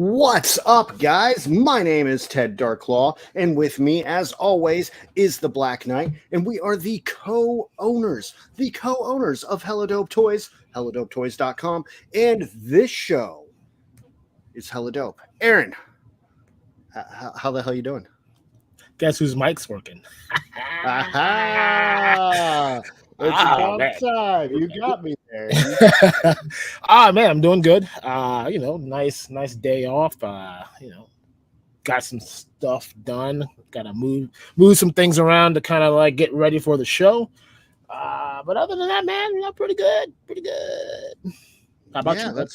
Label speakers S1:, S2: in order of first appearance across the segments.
S1: What's up, guys? My name is Ted DarkClaw, and with me, as always, is the Blacknight, and we are the co-owners of helladopetoys, helladopetoys.com, and this show is Hella Dope. Aaron, how the hell you doing?
S2: Guess whose mic's working?
S1: Aha! It's about time. You got me there.
S2: Man, I'm doing good. Nice day off. Got some stuff done. Gotta move some things around to kind of like get ready for the show. But other than that, man, pretty good. How about you?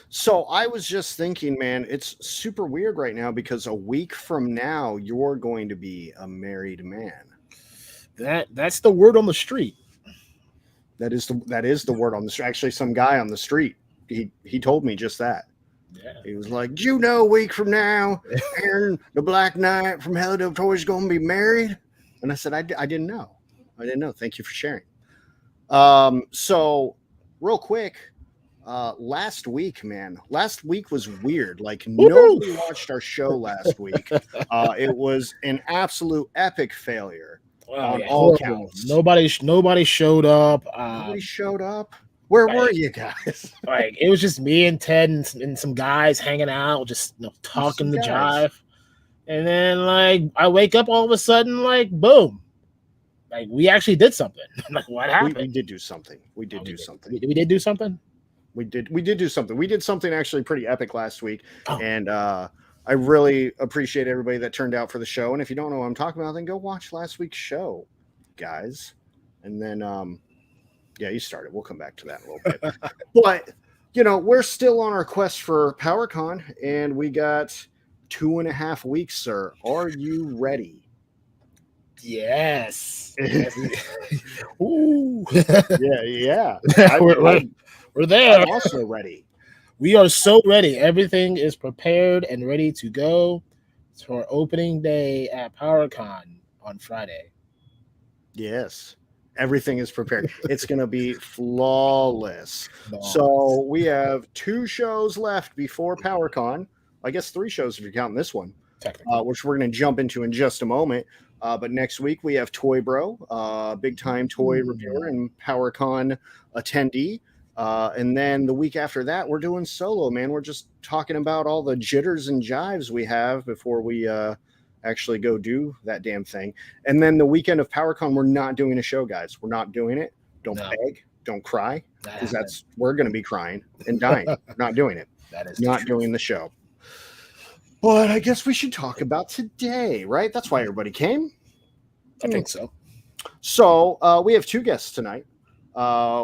S1: So I was just thinking, man, it's super weird right now because a week from now you're going to be a married man.
S2: That's the word on the street.
S1: That is the word on the street. Actually, some guy on the street, he told me just that.
S2: Yeah.
S1: He was like, "Do you know a week from now, Aaron, the Blacknight from Helladopetoys Toys, going to be married?" And I said, I didn't know. Thank you for sharing. So real quick, last week was weird. Like nobody watched our show last week. It was an absolute epic failure. On all counts.
S2: Nobody showed up.
S1: Nobody showed up. Where were you guys?
S2: Like it was just me and Ted and some guys hanging out, just talking the jive. And then like I wake up all of a sudden, like boom, like we actually did something. Like what happened?
S1: We did do something. We did do something.
S2: We did do something.
S1: We did do something. We did something actually pretty epic last week, and I really appreciate everybody that turned out for the show. And if you don't know what I'm talking about, then go watch last week's show, guys. And then, you started. We'll come back to that in a little bit. But, we're still on our quest for PowerCon, and we got 2.5 weeks, sir. Are you ready?
S2: Yes.
S1: Ooh. Yeah.
S2: We're there.
S1: I'm also ready.
S2: We are so ready. Everything is prepared and ready to go for opening day at PowerCon on Friday.
S1: Yes, everything is prepared. It's going to be flawless. So we have 2 shows left before PowerCon. I guess 3 shows if you're counting this one, which we're going to jump into in just a moment. But next week we have Toy Bro, big time toy reviewer and PowerCon attendee. And then the week after that, we're doing solo, man. We're just talking about all the jitters and jives we have before we actually go do that damn thing. And then the weekend of PowerCon, we're not doing a show, guys. We're not doing it. Don't beg. Don't cry. Because we're going to be crying and dying. We're not doing it.
S2: That is
S1: not doing the show. But I guess we should talk about today, right? That's why everybody came.
S2: I think so.
S1: So we have 2 guests tonight.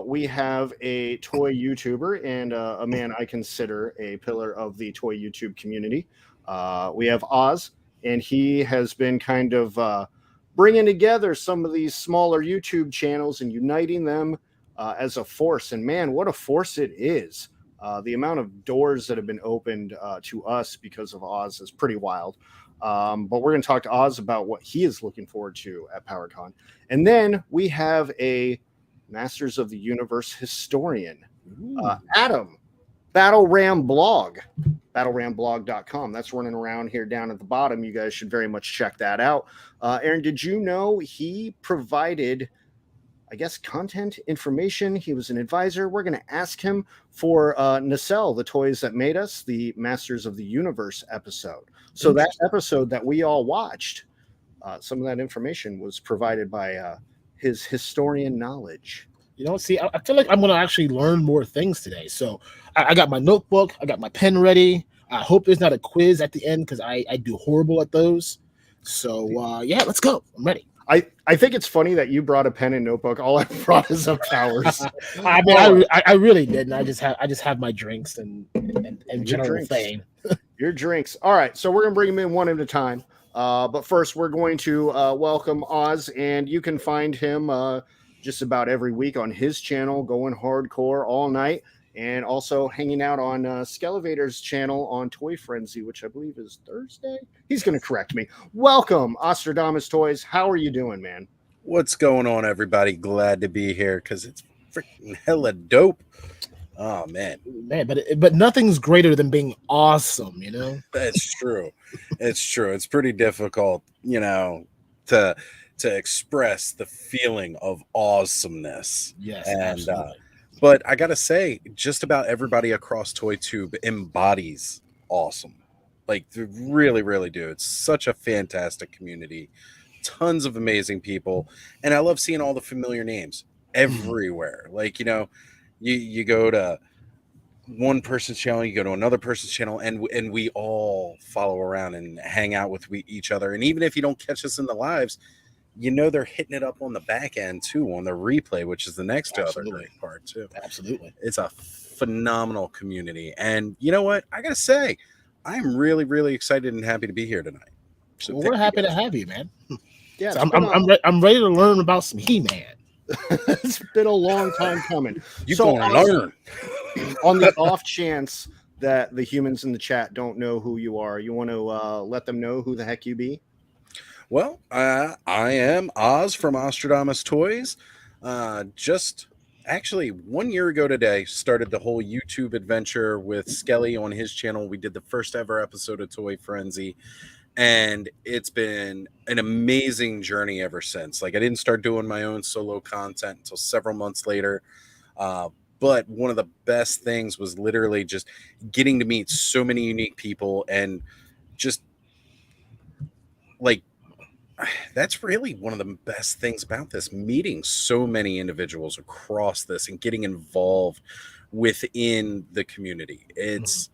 S1: We have a toy YouTuber and a man I consider a pillar of the toy YouTube community. We have Oz, and he has been kind of bringing together some of these smaller YouTube channels and uniting them as a force. And man, what a force it is. The amount of doors that have been opened to us because of Oz is pretty wild. But we're going to talk to Oz about what he is looking forward to at PowerCon. And then we have a Masters of the Universe historian, Adam, Battle Ram blog, battleramblog.com. That's running around here down at the bottom. You guys should very much check that out. Aaron, did you know he provided, I guess, content information? He was an advisor. We're going to ask him for Nacelle, the toys that made us, the Masters of the Universe episode. So that episode that we all watched, some of that information was provided by his historian knowledge.
S2: See, I feel like I'm going to actually learn more things today. So I got my notebook. I got my pen ready. I hope there's not a quiz at the end because I do horrible at those. So, let's go. I'm ready.
S1: I think it's funny that you brought a pen and notebook. All I brought is a powers.
S2: I mean, I really didn't. I just have my drinks and general fame.
S1: Your drinks. All right. So we're going to bring them in one at a time. But first, we're going to welcome Oz, and you can find him just about every week on his channel, going hardcore all night, and also hanging out on Skelevator's channel on Toy Frenzy, which I believe is Thursday. He's going to correct me. Welcome, Ozstradamus Toyz. How are you doing, man?
S3: What's going on, everybody? Glad to be here because it's freaking hella dope. Oh man,
S2: but nothing's greater than being awesome, you know.
S3: that's true. It's true. It's pretty difficult, to express the feeling of awesomeness.
S2: Yes,
S3: And
S2: absolutely.
S3: but I gotta say, just about everybody across ToyTube embodies awesome. Like they really, really do. It's such a fantastic community. Tons of amazing people, and I love seeing all the familiar names everywhere. Like you go to one person's channel, you go to another person's channel, and we all follow around and hang out with each other. And even if you don't catch us in the lives, they're hitting it up on the back end too, on the replay, which is the next other great part too.
S2: Absolutely.
S3: It's a phenomenal community. And you know what? I gotta say, I'm really, really excited and happy to be here tonight.
S2: So we're happy to have you, man.
S1: Yeah,
S2: so I'm ready to learn about some He-Man.
S1: It's been a long time coming.
S3: You so gonna learn.
S1: On the off chance that the humans in the chat don't know who you are, you want to let them know who the heck you be?
S3: Well, I am Oz from Ozstradamus Toyz. Just actually 1 year ago today, started the whole YouTube adventure with Skelly on his channel. We did the first ever episode of Toy Frenzy, and it's been an amazing journey ever since. Like I didn't start doing my own solo content until several months later. But one of the best things was literally just getting to meet so many unique people, and just like, that's really one of the best things about this, meeting so many individuals across this and getting involved within the community. It's,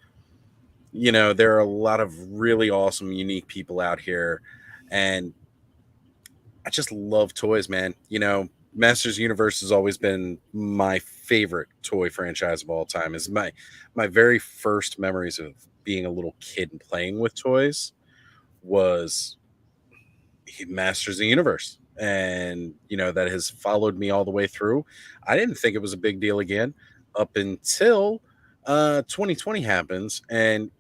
S3: there are a lot of really awesome, unique people out here, and I just love toys, man. Masters Universe has always been my favorite toy franchise of all time. Is my very first memories of being a little kid and playing with toys was Masters of the Universe, and that has followed me all the way through. I didn't think it was a big deal again up until 2020 happens, and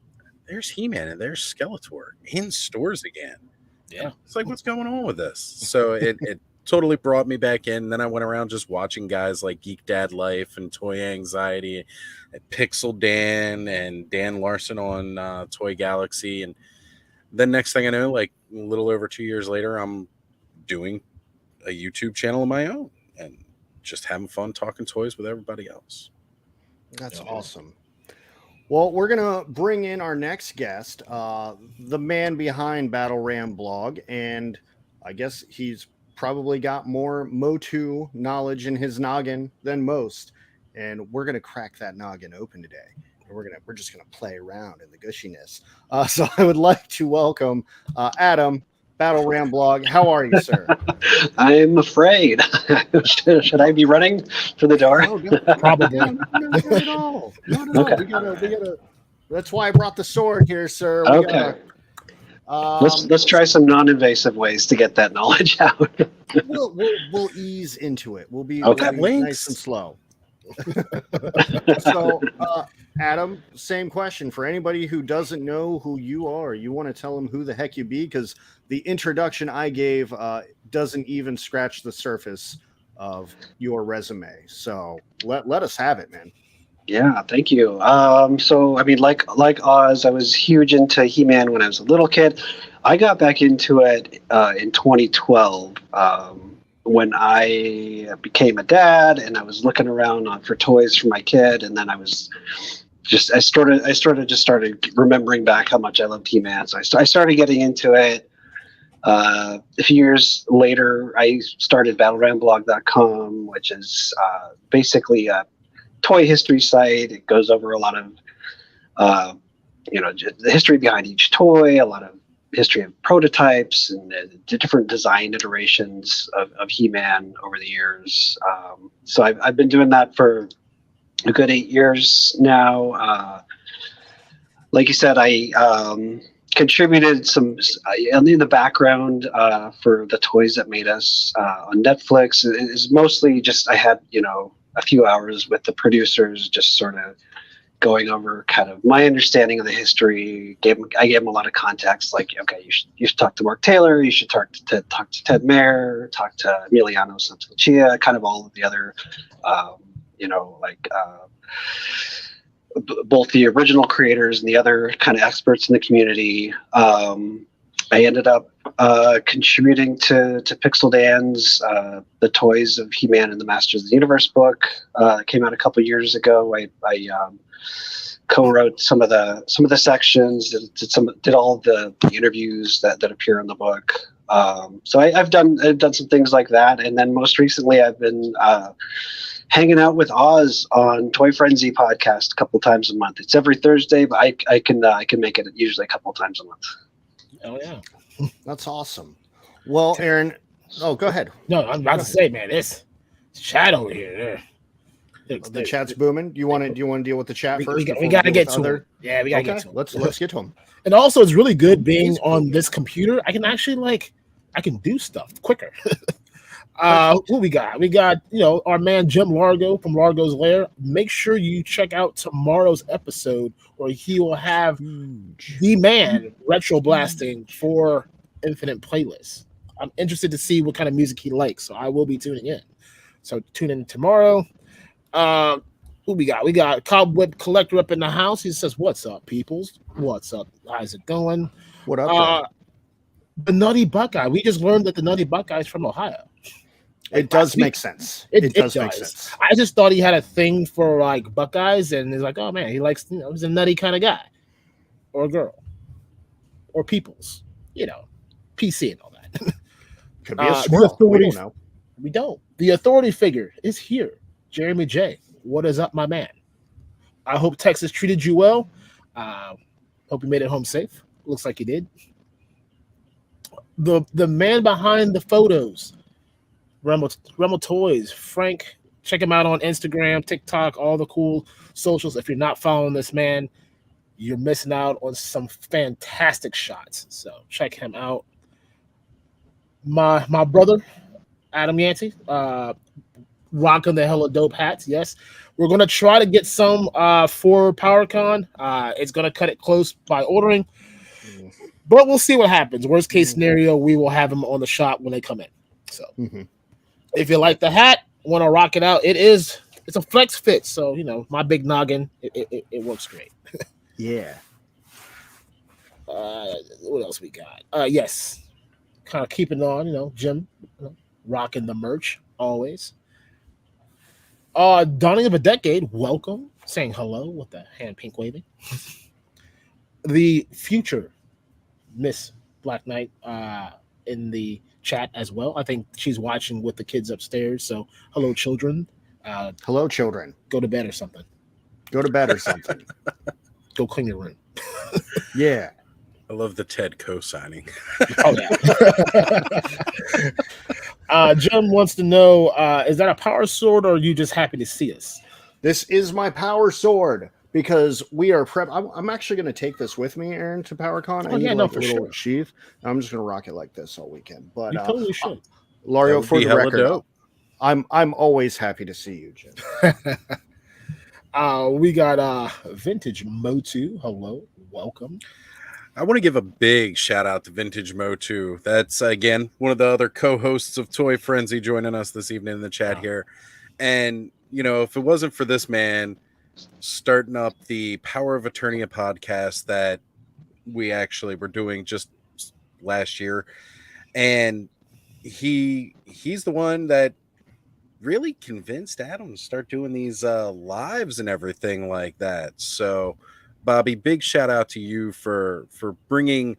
S3: there's He-Man and there's Skeletor in stores again.
S2: Yeah,
S3: it's like, what's going on with this? So it totally brought me back in. And then I went around just watching guys like Geek Dad Life and Toy Anxiety, and Pixel Dan and Dan Larson on Toy Galaxy. And then next thing I know, like a little over 2 years later, I'm doing a YouTube channel of my own and just having fun talking toys with everybody else.
S1: That's awesome. Well, we're going to bring in our next guest, the man behind Battle Ram blog. And I guess he's probably got more MOTU knowledge in his noggin than most. And we're going to crack that noggin open today. And we're just going to play around in the gushiness. So I would like to welcome Adam, Battle Ram blog. How are you, sir?
S4: I'm afraid. Should I be running for the door?
S1: No, probably not at all. Not at all. We gotta. That's why I brought the sword here, sir.
S4: Let's try some non-invasive ways to get that knowledge out.
S1: we'll ease into it. We'll be nice and slow. So, Adam, same question for anybody who doesn't know who you are. You want to tell them who the heck you be, because the introduction I gave doesn't even scratch the surface of your resume. So let us have it, man.
S4: Yeah, thank you. So I mean, like Oz, I was huge into He-Man when I was a little kid. I got back into it in 2012 when I became a dad, and I was looking around for toys for my kid, and then I started remembering back how much I loved He-Man. So I started getting into it. A few years later, I started BattleRamblog.com, which is basically a toy history site. It goes over a lot of the history behind each toy, a lot of history of prototypes and different design iterations of He-Man over the years. So I've been doing that for a good 8 years now. Like you said, I contributed some in the background for the Toys That Made Us on Netflix. It's mostly just I had a few hours with the producers, just sort of going over kind of my understanding of the history. I gave them a lot of context, like, okay, you should talk to Mark Taylor, you should talk to Ted Mayer, talk to Emiliano Santolucia, kind of all of the other both the original creators and the other kind of experts in the community. I ended up contributing to Pixel Dan's The Toys of He-Man and the Masters of the Universe book. It came out a couple years ago. I co-wrote some of the sections, did all the interviews that appear in the book. So I've done some things like that, and then most recently I've been hanging out with Oz on Toy Frenzy podcast a couple times a month. It's every Thursday, but I can make it usually a couple times a month.
S2: Oh yeah,
S1: that's awesome. Well, Aaron, go ahead.
S2: No, I'm about to say, man, this chat over here.
S1: The chat's booming. Do you want to deal with the chat first?
S2: We got to get to it. Yeah, we got to get to it.
S1: Let's get to them.
S2: And also, it's really good being on this computer. I can actually I can do stuff quicker. Who we got? We got our man Jim Largo from Largo's Lair. Make sure you check out tomorrow's episode where he will have the man retro blasting for Infinite Playlists. I'm interested to see what kind of music he likes, so I will be tuning in. So tune in tomorrow. Who we got? We got Cobweb Collector up in the house. He says, "What's up, peoples? What's up? How's it going?
S1: What up?"
S2: The Nutty Buckeye. We just learned that the Nutty Buckeye is from Ohio.
S1: It does make sense. It does make sense.
S2: I just thought he had a thing for Buckeyes, and he's like, oh man, he likes, he's a nutty kind of guy, or a girl, or peoples, PC and all that.
S1: Could be a squirrel. We don't know.
S2: We don't. The authority figure is here. Jeremy J. What is up, my man? I hope Texas treated you well. Hope you made it home safe. Looks like you did. The man behind the photos. Remo Toys, Frank, check him out on Instagram, TikTok, all the cool socials. If you're not following this man, you're missing out on some fantastic shots. So check him out. My brother, Adam Yancey, rocking the hella dope hats. Yes, we're gonna try to get some for PowerCon. It's gonna cut it close by ordering, but we'll see what happens. Worst case scenario, we will have them on the shop when they come in. So. If you like the hat, want to rock it out, it's a flex fit. So, my big noggin, it works great.
S1: Yeah.
S2: What else we got? Yes. Kind of keeping on, Jim, rocking the merch always. Dawning of a Decade, welcome. Saying hello with the hand pink waving. The future Miss Blacknight in the chat as well. I think she's watching with the kids upstairs. So hello, children.
S1: Hello, children.
S2: Go to bed or something.
S1: Go clean your room. Yeah.
S3: I love the Ted co-signing.
S2: Oh yeah. Jim wants to know, is that a power sword or are you just happy to see us?
S1: This is my power sword because we are prep. I'm actually going to take this with me, Aaron, to PowerCon. I need a little sheath. I'm just going to rock it like this all weekend. But
S2: you totally should.
S1: Lario, for the record, I'm always happy to see you, Jim.
S2: We got Vintage MOTU. Hello, welcome.
S3: I want to give a big shout out to Vintage MOTU. That's again one of the other co-hosts of Toy Frenzy joining us this evening in the chat here. And if it wasn't for this man starting up the Power of Eternia podcast that we actually were doing just last year, and he's the one that really convinced Adam to start doing these lives and everything like that. So Bobby, big shout out to you for bringing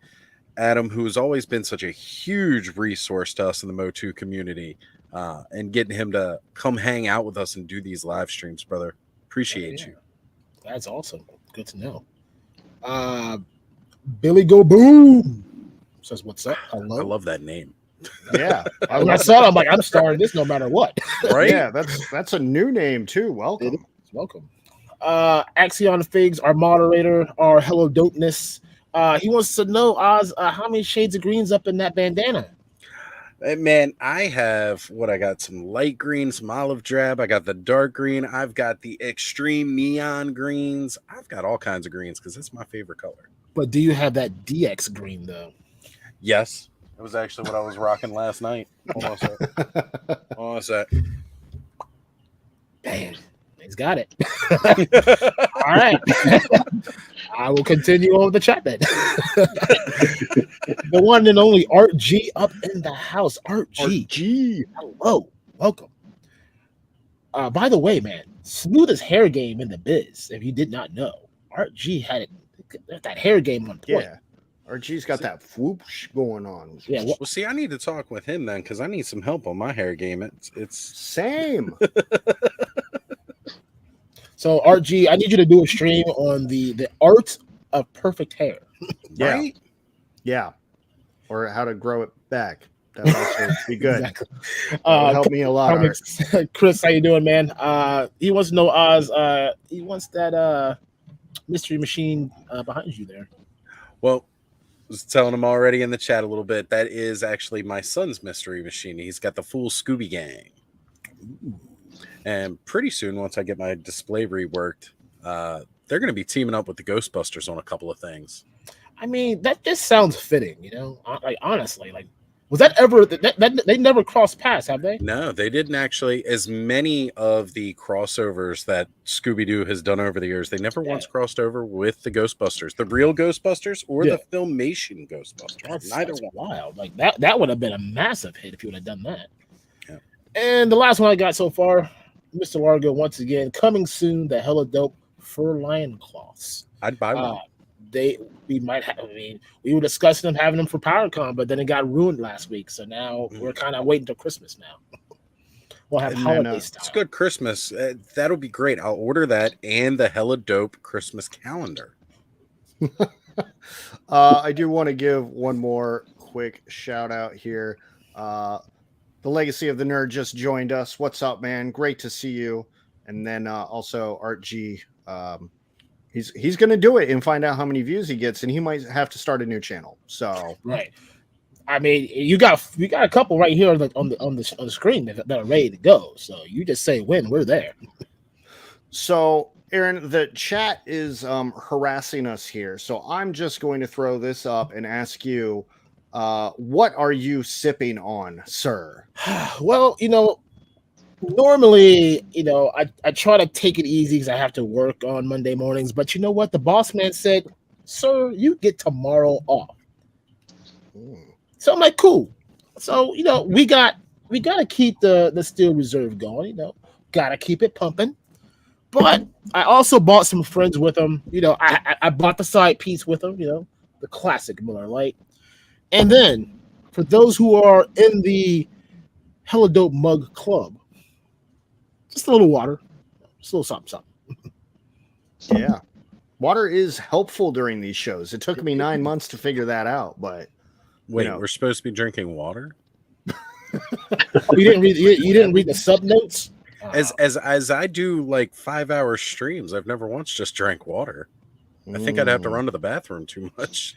S3: Adam, who's always been such a huge resource to us in the MOTU community, and getting him to come hang out with us and do these live streams, brother. Appreciate you.
S2: That's awesome. Good to know. Billy Go Boom says, "What's up?" Hello.
S3: I love that name.
S1: Yeah,
S2: when I saw it, I'm like, I'm starting this no matter what.
S3: Right?
S1: Yeah, that's a new name too. Welcome.
S2: Welcome. Axion Figs, our moderator, our hello dopeness. He wants to know, Oz, how many shades of green's up in that bandana?
S3: Man, I have I got some light green, some olive drab. I got the dark green. I've got the extreme neon greens. I've got all kinds of greens because it's my favorite color.
S2: But do you have that DX green though?
S3: Yes. It was actually what I was rocking last night. Hold on a sec.
S2: Man, He's got it. All right. I will continue on with the chat then. The one and only Art G up in the house. Art G. Hello. Welcome. By the way, man, smoothest hair game in the biz. If you did not know, Art G had that hair game on point.
S1: Yeah. RG's got that whoosh going on.
S2: Yeah.
S3: Well, see, I need to talk with him then because I need some help on my hair game. It's
S1: same.
S2: So RG, I need you to do a stream on the art of perfect hair.
S1: Yeah.
S3: right.
S1: Yeah. Or how to grow it back. That would also be good.
S2: Exactly.
S1: That would help me a lot. Art.
S2: Chris, how you doing, man? He wants to know Oz. He wants that mystery machine behind you there.
S3: Well, I was telling him already in the chat a little bit. That is actually my son's mystery machine. He's got the full Scooby Gang. And pretty soon, once I get my display reworked, they're going to be teaming up with the Ghostbusters on a couple of things.
S2: I mean, that just sounds fitting, you know. Like honestly, like was that ever that they never crossed paths, have they?
S3: No, they didn't actually. As many of the crossovers that Scooby-Doo has done over the years, they never once crossed over with the Ghostbusters, the real Ghostbusters or the Filmation Ghostbusters.
S2: That's wild. Like that would have been a massive hit if you would have done that.
S3: Yeah.
S2: And the last one I got so far, Mr. Largo once again coming soon. The hella dope fur lion cloths.
S3: I'd buy one.
S2: We might have. I mean, we were discussing them having them for PowerCon, but then it got ruined last week. So now we're kind of waiting till Christmas now. We'll have holiday style.
S3: It's good Christmas. That'll be great. I'll order that and the hella dope Christmas calendar.
S1: I do want to give one more quick shout out here. The Legacy of the Nerd just joined us. What's up, man? Great to see you. And then also Art G. He's going to do it and find out how many views he gets, and he might have to start a new channel. So
S2: right. I mean, we got a couple right here on the screen that are ready to go. So you just say when, we're there.
S1: So Aaron, the chat is harassing us here. So I'm just going to throw this up and ask you, what are you sipping on, sir?
S2: Well, you know, normally, you know, I try to take it easy because I have to work on Monday mornings. But you know what? The boss man said, sir, you get tomorrow off. So I'm like, cool. So, you know, we got to keep the Steel Reserve going, you know, got to keep it pumping. But I also bought some friends with them. You know, I bought the side piece with them, you know, the classic Miller Lite. And then for those who are in the Hella Dope Mug Club, just a little water, just a little something.
S1: Yeah. Water is helpful during these shows. It took me 9 months to figure that out, but
S3: wait,
S1: you know.
S3: We're supposed to be drinking water?
S2: You didn't read the sub notes?
S3: As I do like 5-hour streams, I've never once just drank water. I think I'd have to run to the bathroom too much.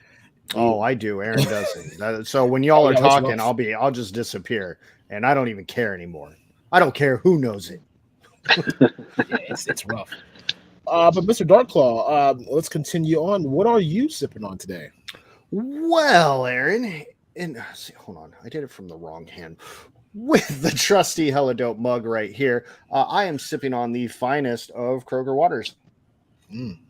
S1: Oh, I do. Aaron doesn't. So when y'all are talking, I'll just disappear, and I don't even care anymore. I don't care who knows it.
S2: Yeah, it's rough. But Mr. DarkClaw, let's continue on. What are you sipping on today?
S1: Well, Aaron, and see, hold on, I did it from the wrong hand. With the trusty Hella Dope mug right here, I am sipping on the finest of Kroger waters.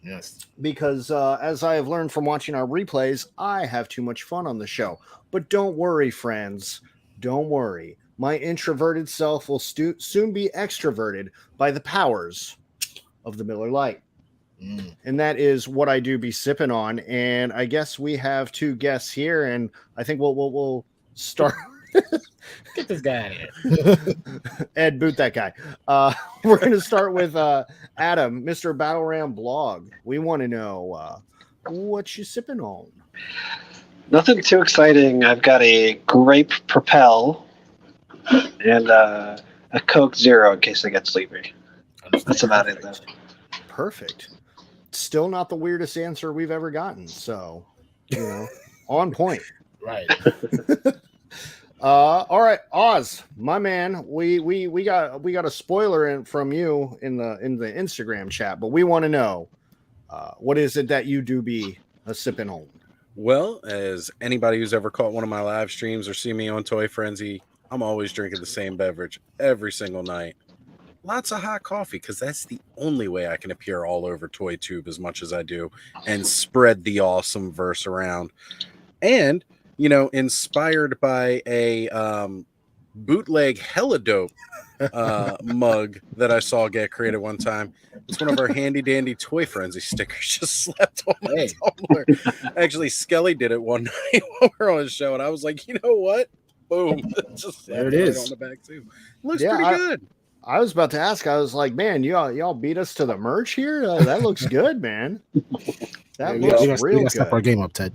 S2: Yes.
S1: Because as I have learned from watching our replays, I have too much fun on the show. But don't worry, friends. Don't worry. My introverted self will soon be extroverted by the powers of the Miller Lite. And that is what I do be sipping on. And I guess we have two guests here, and I think we'll start.
S2: Get this guy out of here.
S1: Ed, boot that guy. We're going to start with Adam, Mr. Battle Ram Blog. We want to know what you sipping on.
S4: Nothing too exciting. I've got a grape Propel and a Coke Zero in case I get sleepy. That's about it, though.
S1: Perfect. Still not the weirdest answer we've ever gotten. So, you know, on point.
S2: Right.
S1: All right, Oz, my man, we got a spoiler in from you in the Instagram chat, but we want to know what is it that you do be sipping on?
S3: Well, as anybody who's ever caught one of my live streams or seen me on Toy Frenzy, I'm always drinking the same beverage every single night. lots of hot coffee, because that's the only way I can appear all over ToyTube as much as I do and spread the awesome verse around. And, inspired by a bootleg Helladope mug that I saw get created one time. It's one of our handy dandy Toy Frenzy stickers just slept on my Tumblr. Actually, Skelly did it one night while we were on his show, and I was like, you know what? Boom. Just
S2: there it is.
S3: on the back too. Looks pretty good.
S1: I was about to ask. I was like, man, y'all beat us to the merch here. That looks good, man. That looks real good.
S2: Step our game up, Ted.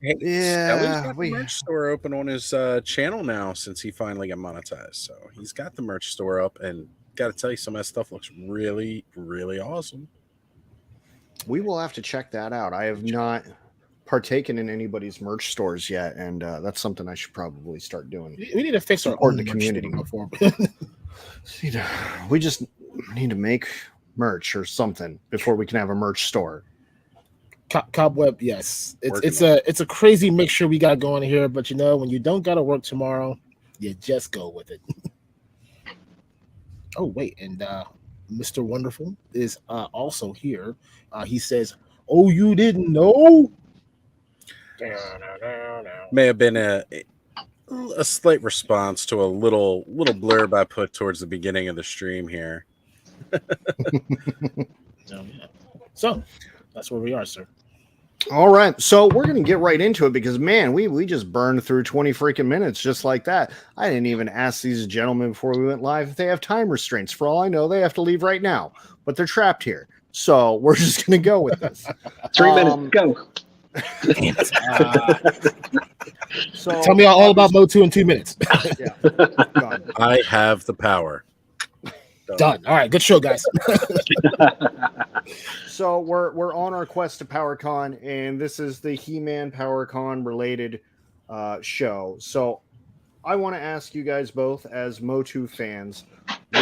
S3: Yeah, got the merch store open on his channel now since he finally got monetized. So he's got the merch store up, and got to tell you, some of that stuff looks really, really awesome.
S1: We will have to check that out. I have not partaken in anybody's merch stores yet, and that's something I should probably start doing.
S2: We need to fix our own community before.
S1: We just need to make merch or something before we can have a merch store.
S2: Cobweb, yes. It's a crazy mixture we got going here, but when you don't gotta work tomorrow, you just go with it. Oh wait, and Mr. Wonderful is also here. He says, "Oh, you didn't know?"
S3: May have been a slight response to a little blurb I put towards the beginning of the stream here.
S2: So that's where we are, sir.
S1: All right, so we're gonna get right into it because, man, we just burned through 20 freaking minutes just like that. I didn't even ask these gentlemen before we went live if they have time restraints. For all I know, they have to leave right now, but they're trapped here. So we're just gonna go with this.
S4: 3 minutes, go.
S2: So tell me all about MOTU in 2 minutes.
S1: Yeah.
S3: I have the power.
S2: Done. All right, good show, guys.
S1: So we're on our quest to PowerCon, and this is the He-Man PowerCon related show. So I want to ask you guys both, as MOTU fans,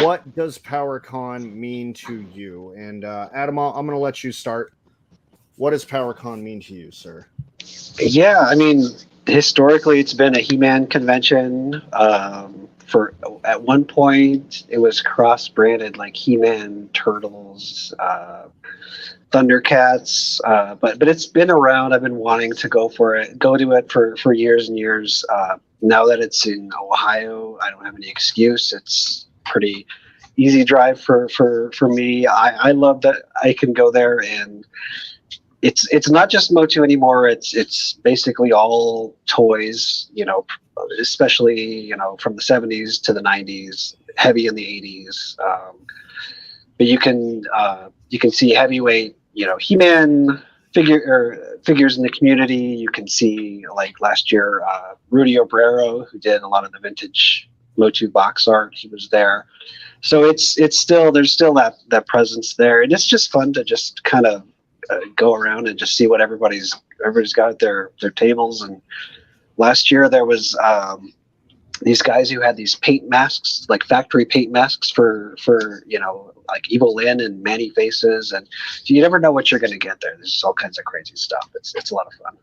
S1: what does PowerCon mean to you? And Adam, I'm going to let you start. What does PowerCon mean to you, sir?
S4: Yeah, I mean, historically, it's been a He-Man convention. At one point, it was cross-branded like He-Man, Turtles, Thundercats, but it's been around. I've been wanting to go to it for years and years. Now that it's in Ohio, I don't have any excuse. It's pretty easy drive for me. I love that I can go there, and it's not just MOTU anymore. It's basically all toys, especially from the 70s to the 90s, heavy in the 80s. But you can see heavyweight, He-Man figures in the community. You can see, like last year, Rudy Obrero, who did a lot of the vintage MOTU box art. He was there. So there's still that presence there, and it's just fun to just kind of go around and just see what everybody's got at their tables. And last year there was these guys who had these paint masks, like factory paint masks for like Evil Lynn and Manny faces, and you never know what you're going to get there. There's all kinds of crazy stuff. It's a lot of fun.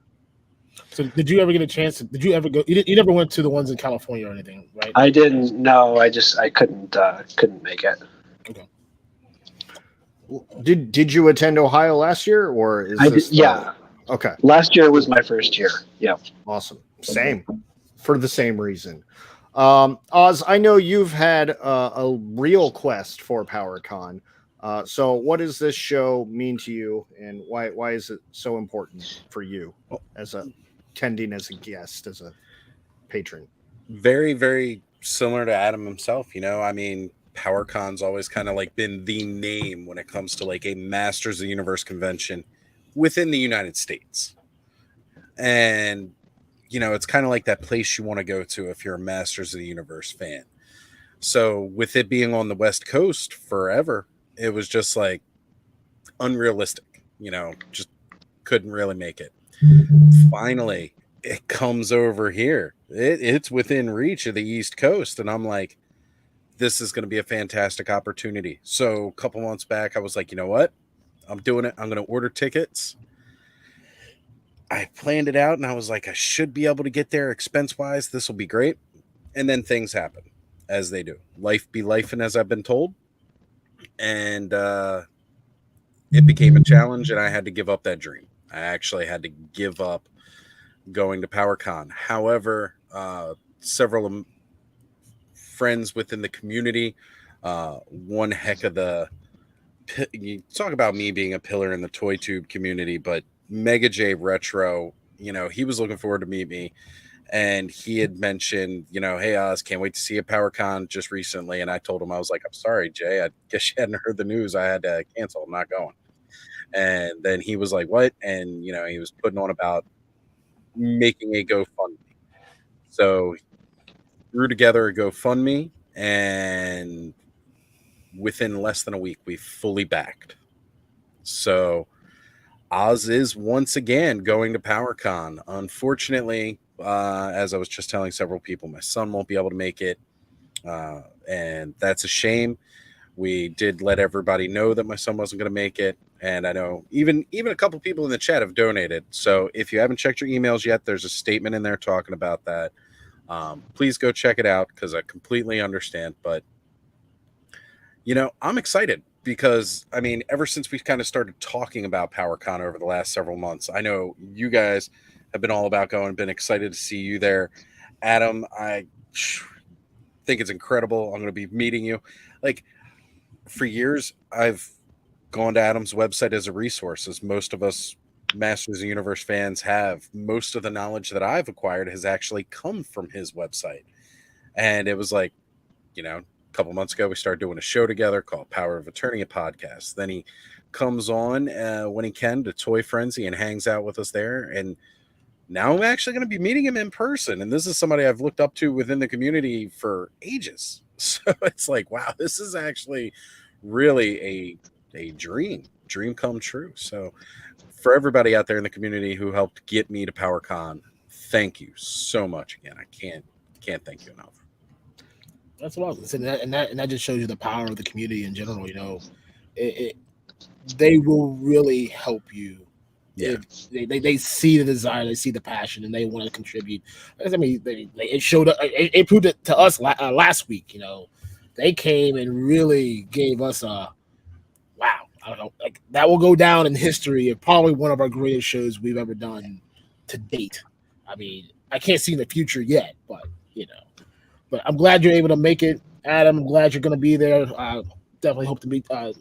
S2: So did you ever get a chance? Did you ever go? You never went to the ones in California or anything, right?
S4: I didn't. No, I couldn't make it.
S2: Okay.
S1: Did you attend Ohio last year, or is this?
S4: Yeah.
S1: Okay.
S4: Last year was my first year. Yeah.
S1: Awesome. Same. For the same reason. Oz, I know you've had a real quest for PowerCon. So what does this show mean to you, and why is it so important for you as attending as a guest, as a patron?
S3: Very, very similar to Adam himself. I mean, PowerCon's always kind of like been the name when it comes to like a Masters of the Universe convention within the United States. And, it's kind of like that place you want to go to if you're a Masters of the Universe fan. So with it being on the West Coast forever, it was just like unrealistic, just couldn't really make it. Finally, it comes over here. It's within reach of the East Coast. And I'm like, this is going to be a fantastic opportunity. So a couple months back, I was like, you know what? I'm doing it. I'm going to order tickets. I planned it out, and I was like, I should be able to get there expense-wise. This will be great. And then things happen, as they do. Life be lifing, as I've been told. and it became a challenge, and I had to give up that dream. I actually had to give up going to PowerCon. However, several friends within the community, one heck of the, you talk about me being a pillar in the toy tube community, but Mega J Retro, he was looking forward to meet me. And he had mentioned, hey, Oz, can't wait to see you at PowerCon just recently. And I told him, I was like, I'm sorry, Jay, I guess you hadn't heard the news. I had to cancel. I'm not going. And then he was like, what? And, he was putting on about making a GoFundMe. So threw together a GoFundMe, and within less than a week, we fully backed. So Oz is once again going to PowerCon. Unfortunately, as I was just telling several people, my son won't be able to make it, and that's a shame. We did let everybody know that my son wasn't going to make it, and I know even a couple people in the chat have donated. So if you haven't checked your emails yet, there's a statement in there talking about that. Please go check it out, because I completely understand. But I'm excited because, ever since we kind of started talking about PowerCon over the last several months, I know you guys have been all about going, been excited to see you there. Adam, I think it's incredible. I'm going to be meeting you. Like, for years, I've gone to Adam's website as a resource, as most of us Masters of the Universe fans have. Most of the knowledge that I've acquired has actually come from his website. And it was like, a couple months ago, we started doing a show together called Power of Attorney, a podcast. Then he comes on when he can to Toy Frenzy and hangs out with us there. And now I'm actually going to be meeting him in person. And this is somebody I've looked up to within the community for ages. So it's like, wow, this is actually really a dream come true. So for everybody out there in the community who helped get me to PowerCon, thank you so much again. I can't thank you enough.
S2: That's what I was saying, and that just shows you the power of the community in general. They will really help you.
S3: Yeah,
S2: they see the desire, they see the passion, and they want to contribute. It showed up. It proved it to us last week. They came and really gave us a wow. I don't know, like that will go down in history of probably one of our greatest shows we've ever done to date. I can't see in the future yet, but But I'm glad you're able to make it, Adam. I'm glad you're going to be there. Definitely hope to meet up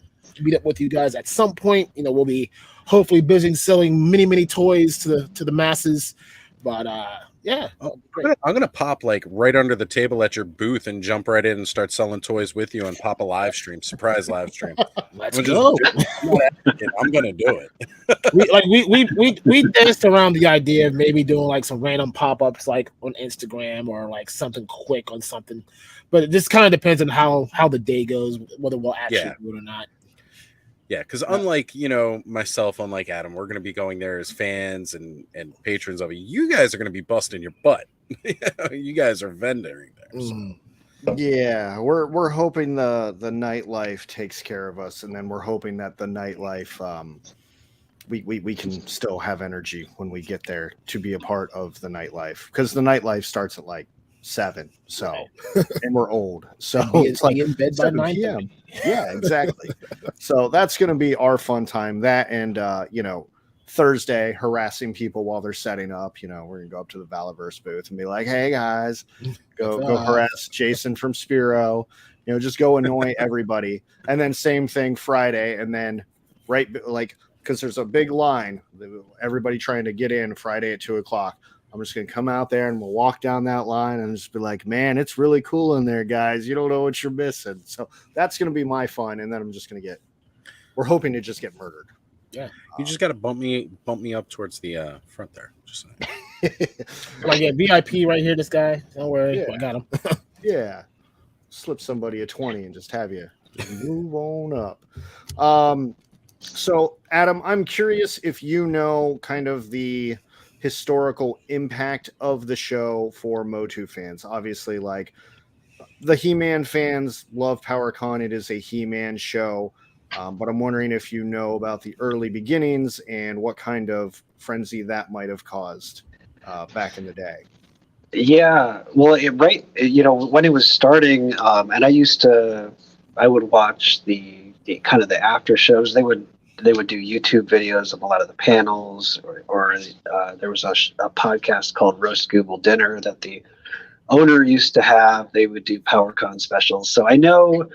S2: with you guys at some point. We'll be hopefully busy selling many toys to the masses. But yeah,
S3: I'm gonna pop like right under the table at your booth and jump right in and start selling toys with you and pop a live stream, surprise live stream.
S2: Let's go.
S3: I'm gonna do
S2: it. We danced around the idea of maybe doing like some random pop-ups like on Instagram or like something quick on something, but it just kind of depends on how the day goes, whether we'll actually do it or not.
S3: Yeah, because unlike myself, unlike Adam, we're going to be going there as fans and patrons of it. You guys are going to be busting your butt. You guys are vendoring there. So.
S1: Yeah, we're hoping the nightlife takes care of us, and then we're hoping that the nightlife we can still have energy when we get there to be a part of the nightlife, because the nightlife starts at like 7, so and we're old, so it's like
S2: in bed by 9 p.m.
S1: Yeah, exactly. So that's going to be our fun time. That and Thursday harassing people while they're setting up. We're gonna go up to the Valaverse booth and be like, "Hey guys, go harass Jason from Spiro." Just go annoy everybody. And then same thing Friday, and then because there's a big line, everybody trying to get in Friday at 2:00. I'm just going to come out there and we'll walk down that line and just be like, man, it's really cool in there, guys. You don't know what you're missing. So that's going to be my fun. And then I'm just going to we're hoping to just get murdered.
S3: Yeah. You just got to bump me up towards the front there. Just
S2: like VIP right here, this guy. Don't worry.
S1: Yeah.
S2: I got him.
S1: Yeah. Slip somebody a 20 and just have you move on up. So Adam, I'm curious if kind of the historical impact of the show for MOTU fans. Obviously, like the He-Man fans love PowerCon. It is a He-Man show, but I'm wondering if you know about the early beginnings and what kind of frenzy that might have caused back in the day.
S4: Yeah, well, when it was starting, and I would watch the kind of the after shows, they would do YouTube videos of a lot of the panels, or there was a podcast called Roast Google Dinner that the owner used to have. They would do PowerCon specials. So I know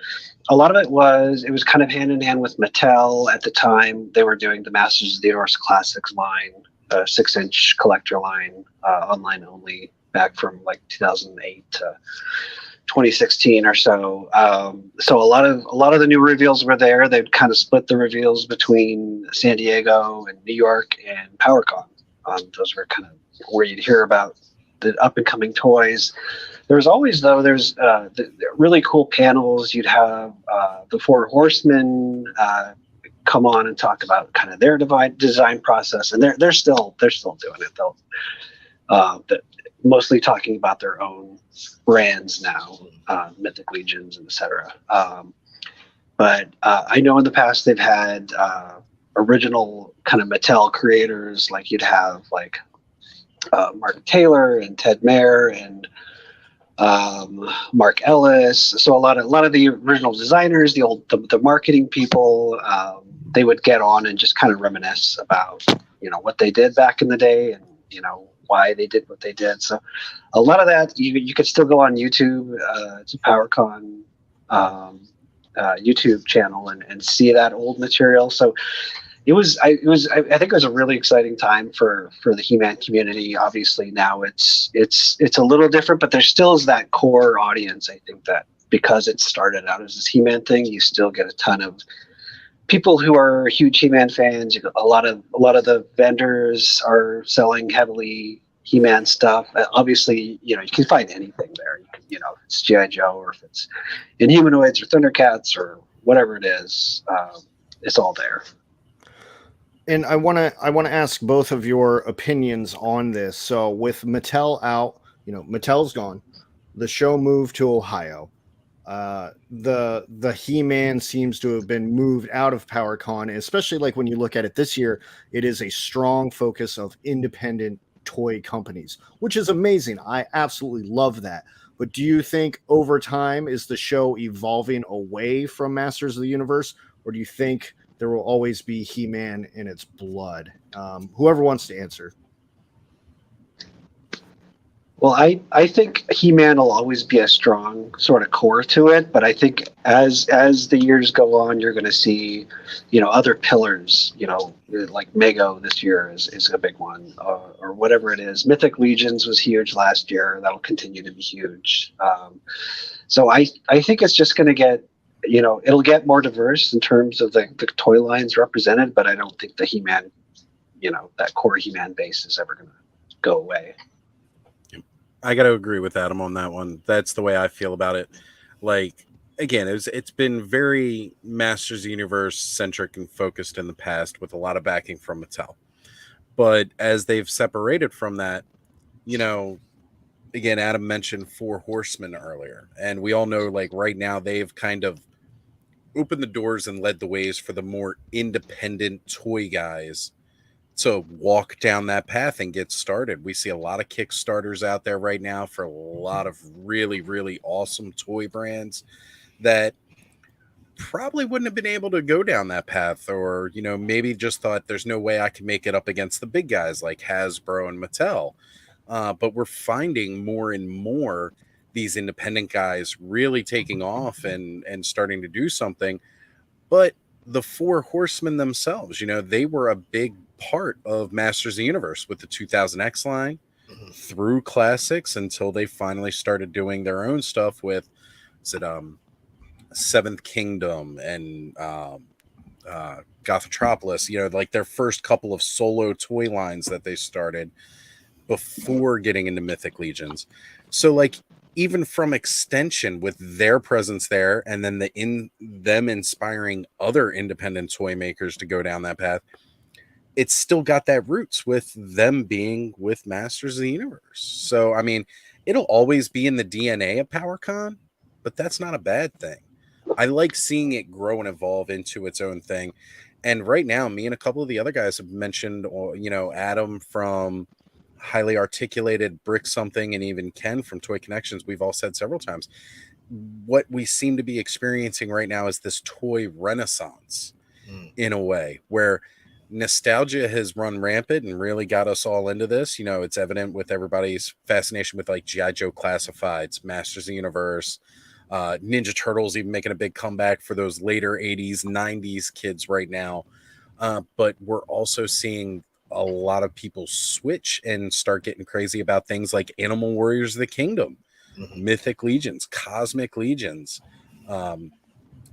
S4: a lot of it was kind of hand in hand with Mattel at the time. They were doing the Masters of the Universe Classics line, 6-inch collector line, online only, back from like 2008 to 2016 or so. So a lot of the new reveals were there. They'd kind of split the reveals between San Diego and New York and PowerCon. Those were kind of where you'd hear about the up and coming toys. There's always, though, there's the really cool panels. You'd have the Four Horsemen come on and talk about kind of their design process, and they're still doing it. They'll mostly talking about their own brands now, Mythic Legions and etc. But I know in the past they've had original kind of Mattel creators, like you'd have like Mark Taylor and Ted Mayer and Mark Ellis. So a lot of the original designers, the marketing people, they would get on and just kind of reminisce about what they did back in the day, and why they did what they did. So a lot of that you could still go on YouTube, to PowerCon YouTube channel and see that old material. So I think it was a really exciting time for the He-Man community. Obviously now it's a little different, but there still is that core audience. I think that because it started out as this He-Man thing, you still get a ton of people who are huge He-Man fans. A lot of the vendors are selling heavily He-Man stuff. Obviously, you can find anything there. If it's G.I. Joe, or if it's Inhumanoids or Thundercats or whatever it is, it's all there.
S1: And I want to ask both of your opinions on this. So with Mattel out, Mattel's gone. The show moved to Ohio. The He-Man seems to have been moved out of PowerCon, especially like when you look at it this year, it is a strong focus of independent toy companies, which is amazing. I absolutely love that. But do you think over time is the show evolving away from Masters of the Universe, or do you think there will always be He-Man in its blood? Whoever wants to answer.
S4: Well, I think He-Man will always be a strong sort of core to it, but I think as the years go on, you're going to see, other pillars, like Mego this year is a big one, or whatever it is. Mythic Legions was huge last year. That'll continue to be huge. So I think it's just going to get, it'll get more diverse in terms of the toy lines represented, but I don't think the He-Man, that core He-Man base is ever going to go away.
S3: I got to agree with Adam on that one. That's the way I feel about it. Like, again, it's been very Masters of the Universe centric and focused in the past, with a lot of backing from Mattel. But as they've separated from that, again, Adam mentioned Four Horsemen earlier, and we all know, like, right now they've kind of opened the doors and led the ways for the more independent toy guys to walk down that path and get started. We see a lot of Kickstarters out there right now for a lot of really, really awesome toy brands that probably wouldn't have been able to go down that path, or, maybe just thought there's no way I can make it up against the big guys like Hasbro and Mattel. But we're finding more and more these independent guys really taking off and starting to do something. But the Four Horsemen themselves, they were a big part of Masters of the Universe with the 2000X line through Classics until they finally started doing their own stuff with Seventh Kingdom and Gothotropolis, like their first couple of solo toy lines that they started before getting into Mythic Legions. So, like, even from extension with their presence there, and then them inspiring other independent toy makers to go down that path, it's still got that roots with them being with Masters of the Universe. So, I mean, it'll always be in the DNA of PowerCon, but that's not a bad thing. I like seeing it grow and evolve into its own thing. And right now, me and a couple of the other guys have mentioned, Adam from Highly Articulated Brick Something, and even Ken from Toy Connections, we've all said several times, what we seem to be experiencing right now is this toy renaissance in a way where nostalgia has run rampant and really got us all into this. You know, it's evident with everybody's fascination with like G.I. Joe Classifieds, Masters of the Universe, Ninja Turtles even making a big comeback for those later 80s, 90s kids right now. But we're also seeing a lot of people switch and start getting crazy about things like Animal Warriors of the Kingdom, Mythic Legions, Cosmic Legions.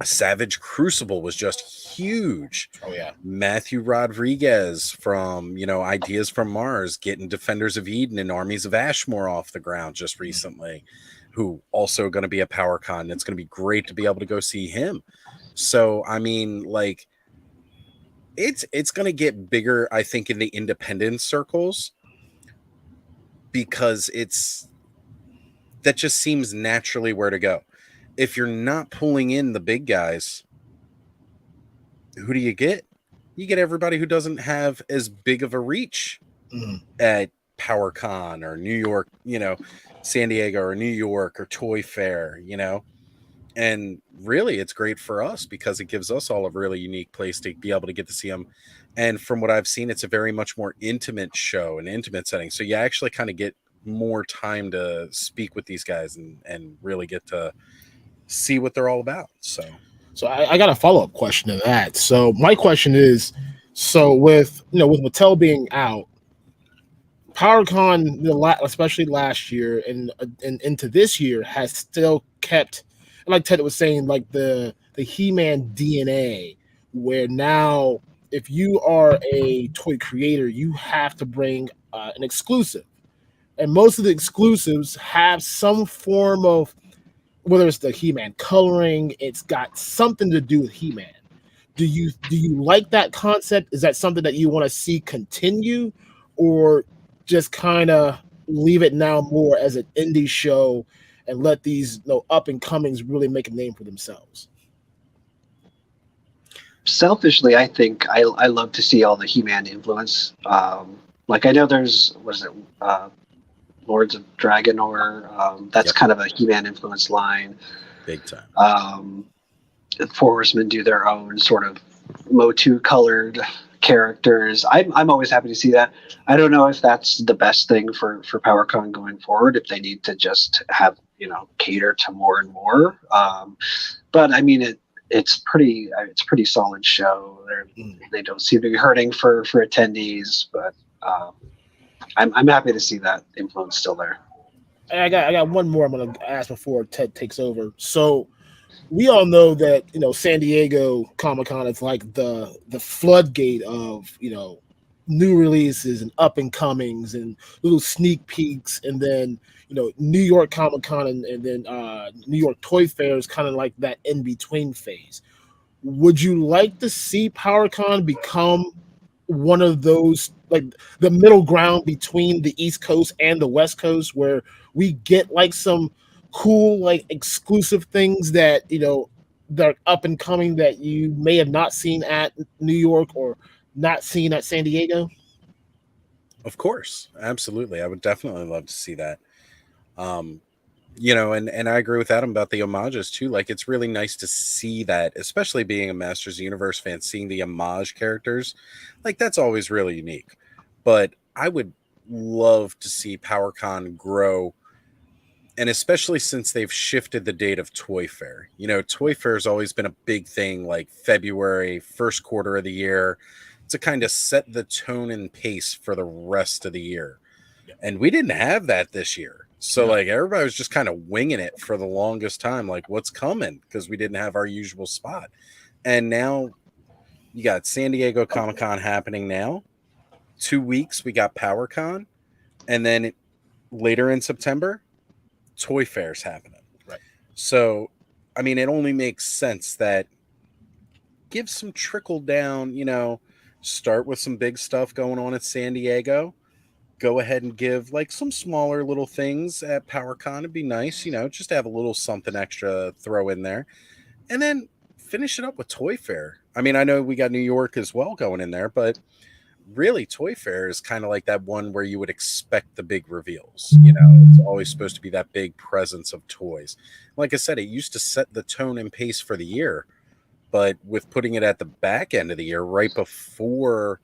S3: Savage Crucible was just huge.
S2: Oh yeah.
S3: Matthew Rodriguez from, you know, Ideas from Mars, getting Defenders of Eden and Armies of Ashmore off the ground just recently, who also going to be a PowerCon. It's going to be great to be able to go see him. So, I mean, like, it's going to get bigger, I think, in the independent circles, because that just seems naturally where to go. If you're not pulling in the big guys, who do you get? You get everybody who doesn't have as big of a reach at PowerCon or New York, you know, San Diego or New York or Toy Fair, you know. And really, it's great for us because it gives us all a really unique place to be able to get to see them. And from what I've seen, it's a very much more intimate show, an intimate setting. So you actually kind of get more time to speak with these guys and really get to see what they're all about. So
S2: I got a follow-up question to that. So my question is, so with Mattel being out, PowerCon, especially last year and into this year, has still kept, like Ted was saying, like the He-Man DNA, where now if you are a toy creator, you have to bring an exclusive, and most of the exclusives have some form of, whether it's the He-Man coloring, it's got something to do with He-Man. Do you like that concept? Is that something that you want to see continue, or just kind of leave it now more as an indie show and let these up and comings really make a name for themselves?
S4: Selfishly, I think I love to see all the He-Man influence. Like I know there's Lords of Dragonor. That's kind of a He-Man influence line.
S3: Big time.
S4: Four Horsemen do their own sort of MOTU colored characters. I'm always happy to see that. I don't know if that's the best thing for PowerCon going forward, if they need to just have, cater to more and more. But I mean, it's pretty solid show. They don't seem to be hurting for attendees, but I'm happy to see that influence still there.
S2: I got one more I'm going to ask before Ted takes over. So we all know that San Diego Comic-Con is like the floodgate of new releases and up and comings and little sneak peeks, and then New York Comic-Con and then New York Toy Fair is kind of like that in between phase. Would you like to see PowerCon become one of those, like the middle ground between the East Coast and the West Coast, where we get like some cool, like exclusive things that that are up and coming that you may have not seen at New York or not seen at San Diego?
S3: Of course, absolutely. I would definitely love to see that. And I agree with Adam about the homages too. Like, it's really nice to see that, especially being a Masters of the Universe fan, seeing the homage characters. Like, that's always really unique. But I would love to see PowerCon grow, and especially since they've shifted the date of Toy Fair. Toy Fair has always been a big thing, like February, first quarter of the year, to kind of set the tone and pace for the rest of the year. And we didn't have that this year. So like everybody was just kind of winging it for the longest time, like what's coming, because we didn't have our usual spot. And now you got San Diego Comic-Con happening now. 2 weeks we got PowerCon, and then later in September, Toy Fair's happening.
S2: Right.
S3: So I mean, it only makes sense that give some trickle down, start with some big stuff going on at San Diego. Go ahead and give like some smaller little things at PowerCon. It'd be nice, just to have a little something extra throw in there. And then finish it up with Toy Fair. I mean, I know we got New York as well going in there, but really Toy Fair is kind of like that one where you would expect the big reveals. You know, it's always supposed to be that big presence of toys. Like I said, it used to set the tone and pace for the year, but with putting it at the back end of the year, right before,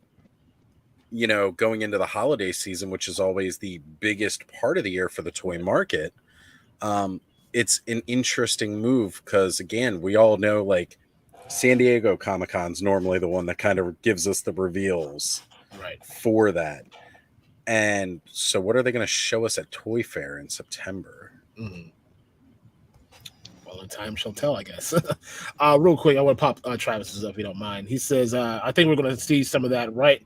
S3: you know, going into the holiday season, which is always the biggest part of the year for the toy market, it's an interesting move because, again, we all know like San Diego Comic-Con's normally the one that kind of gives us the reveals
S2: Right.
S3: for that. And so what are they going to show us at Toy Fair in September?
S2: Mm-hmm. Well, time shall tell, I guess. Real quick, I want to pop Travis's up if you don't mind. He says, I think we're going to see some of that, right?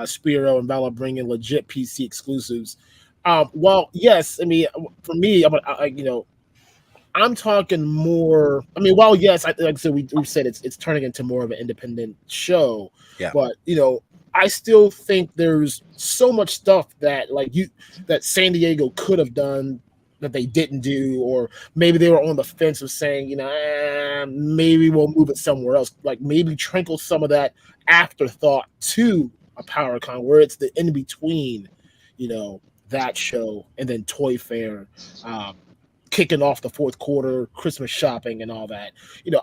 S2: Spiro and Vala bringing legit PC exclusives. Well, yes. I mean, for me, I'm talking more. I mean, while yes, like I said, we've said it's turning into more of an independent show.
S3: Yeah.
S2: But I still think there's so much stuff that that San Diego could have done that they didn't do, or maybe they were on the fence of saying, maybe we'll move it somewhere else. Like maybe trinkle some of that afterthought to a PowerCon where it's the in between, that show and then Toy Fair. Kicking off the fourth quarter, Christmas shopping and all that.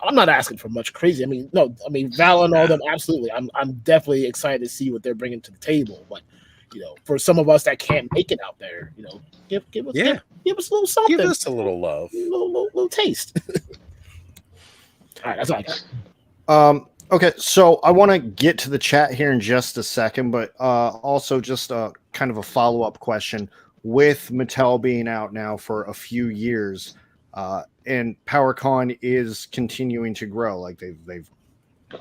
S2: I'm not asking for much crazy. Val and all them, absolutely. I'm definitely excited to see what they're bringing to the table. But, for some of us that can't make it out there, give us a little something.
S3: Give us a little love.
S2: Little taste. All right, that's all I got.
S1: Okay, so I want to get to the chat here in just a second, but also just kind of a follow-up question. With Mattel being out now for a few years, and PowerCon is continuing to grow. Like they've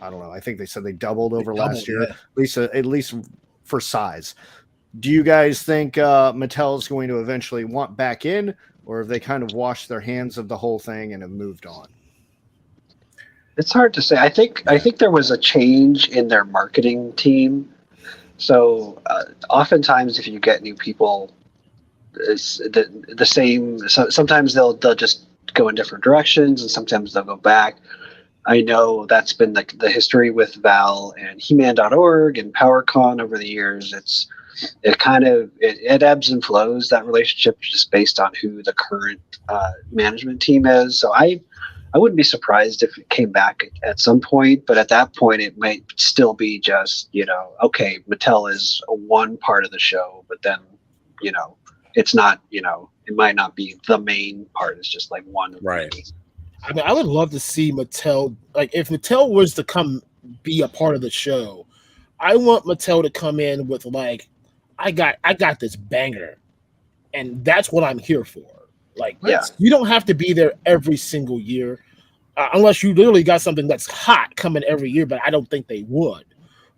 S1: I don't know. I think they said they doubled over last year,
S2: yeah.
S1: at least for size. Do you guys think Mattel is going to eventually want back in, or have they kind of washed their hands of the whole thing and have moved on?
S4: It's hard to say. I think there was a change in their marketing team. So oftentimes, if you get new people, it's the same. So sometimes they'll just go in different directions, and sometimes they'll go back. I know that's been the history with Val and He-Man.org and PowerCon over the years. It ebbs and flows, that relationship, just based on who the current management team is. So I wouldn't be surprised if it came back at some point, but at that point it might still be just, okay, Mattel is one part of the show, but then, it's not, it might not be the main part. It's just like one.
S3: Right.
S2: I would love to see Mattel, like if Mattel was to come be a part of the show, I want Mattel to come in with like, I got this banger, and that's what I'm here for. Like, you don't have to be there every single year, unless you literally got something that's hot coming every year, but I don't think they would.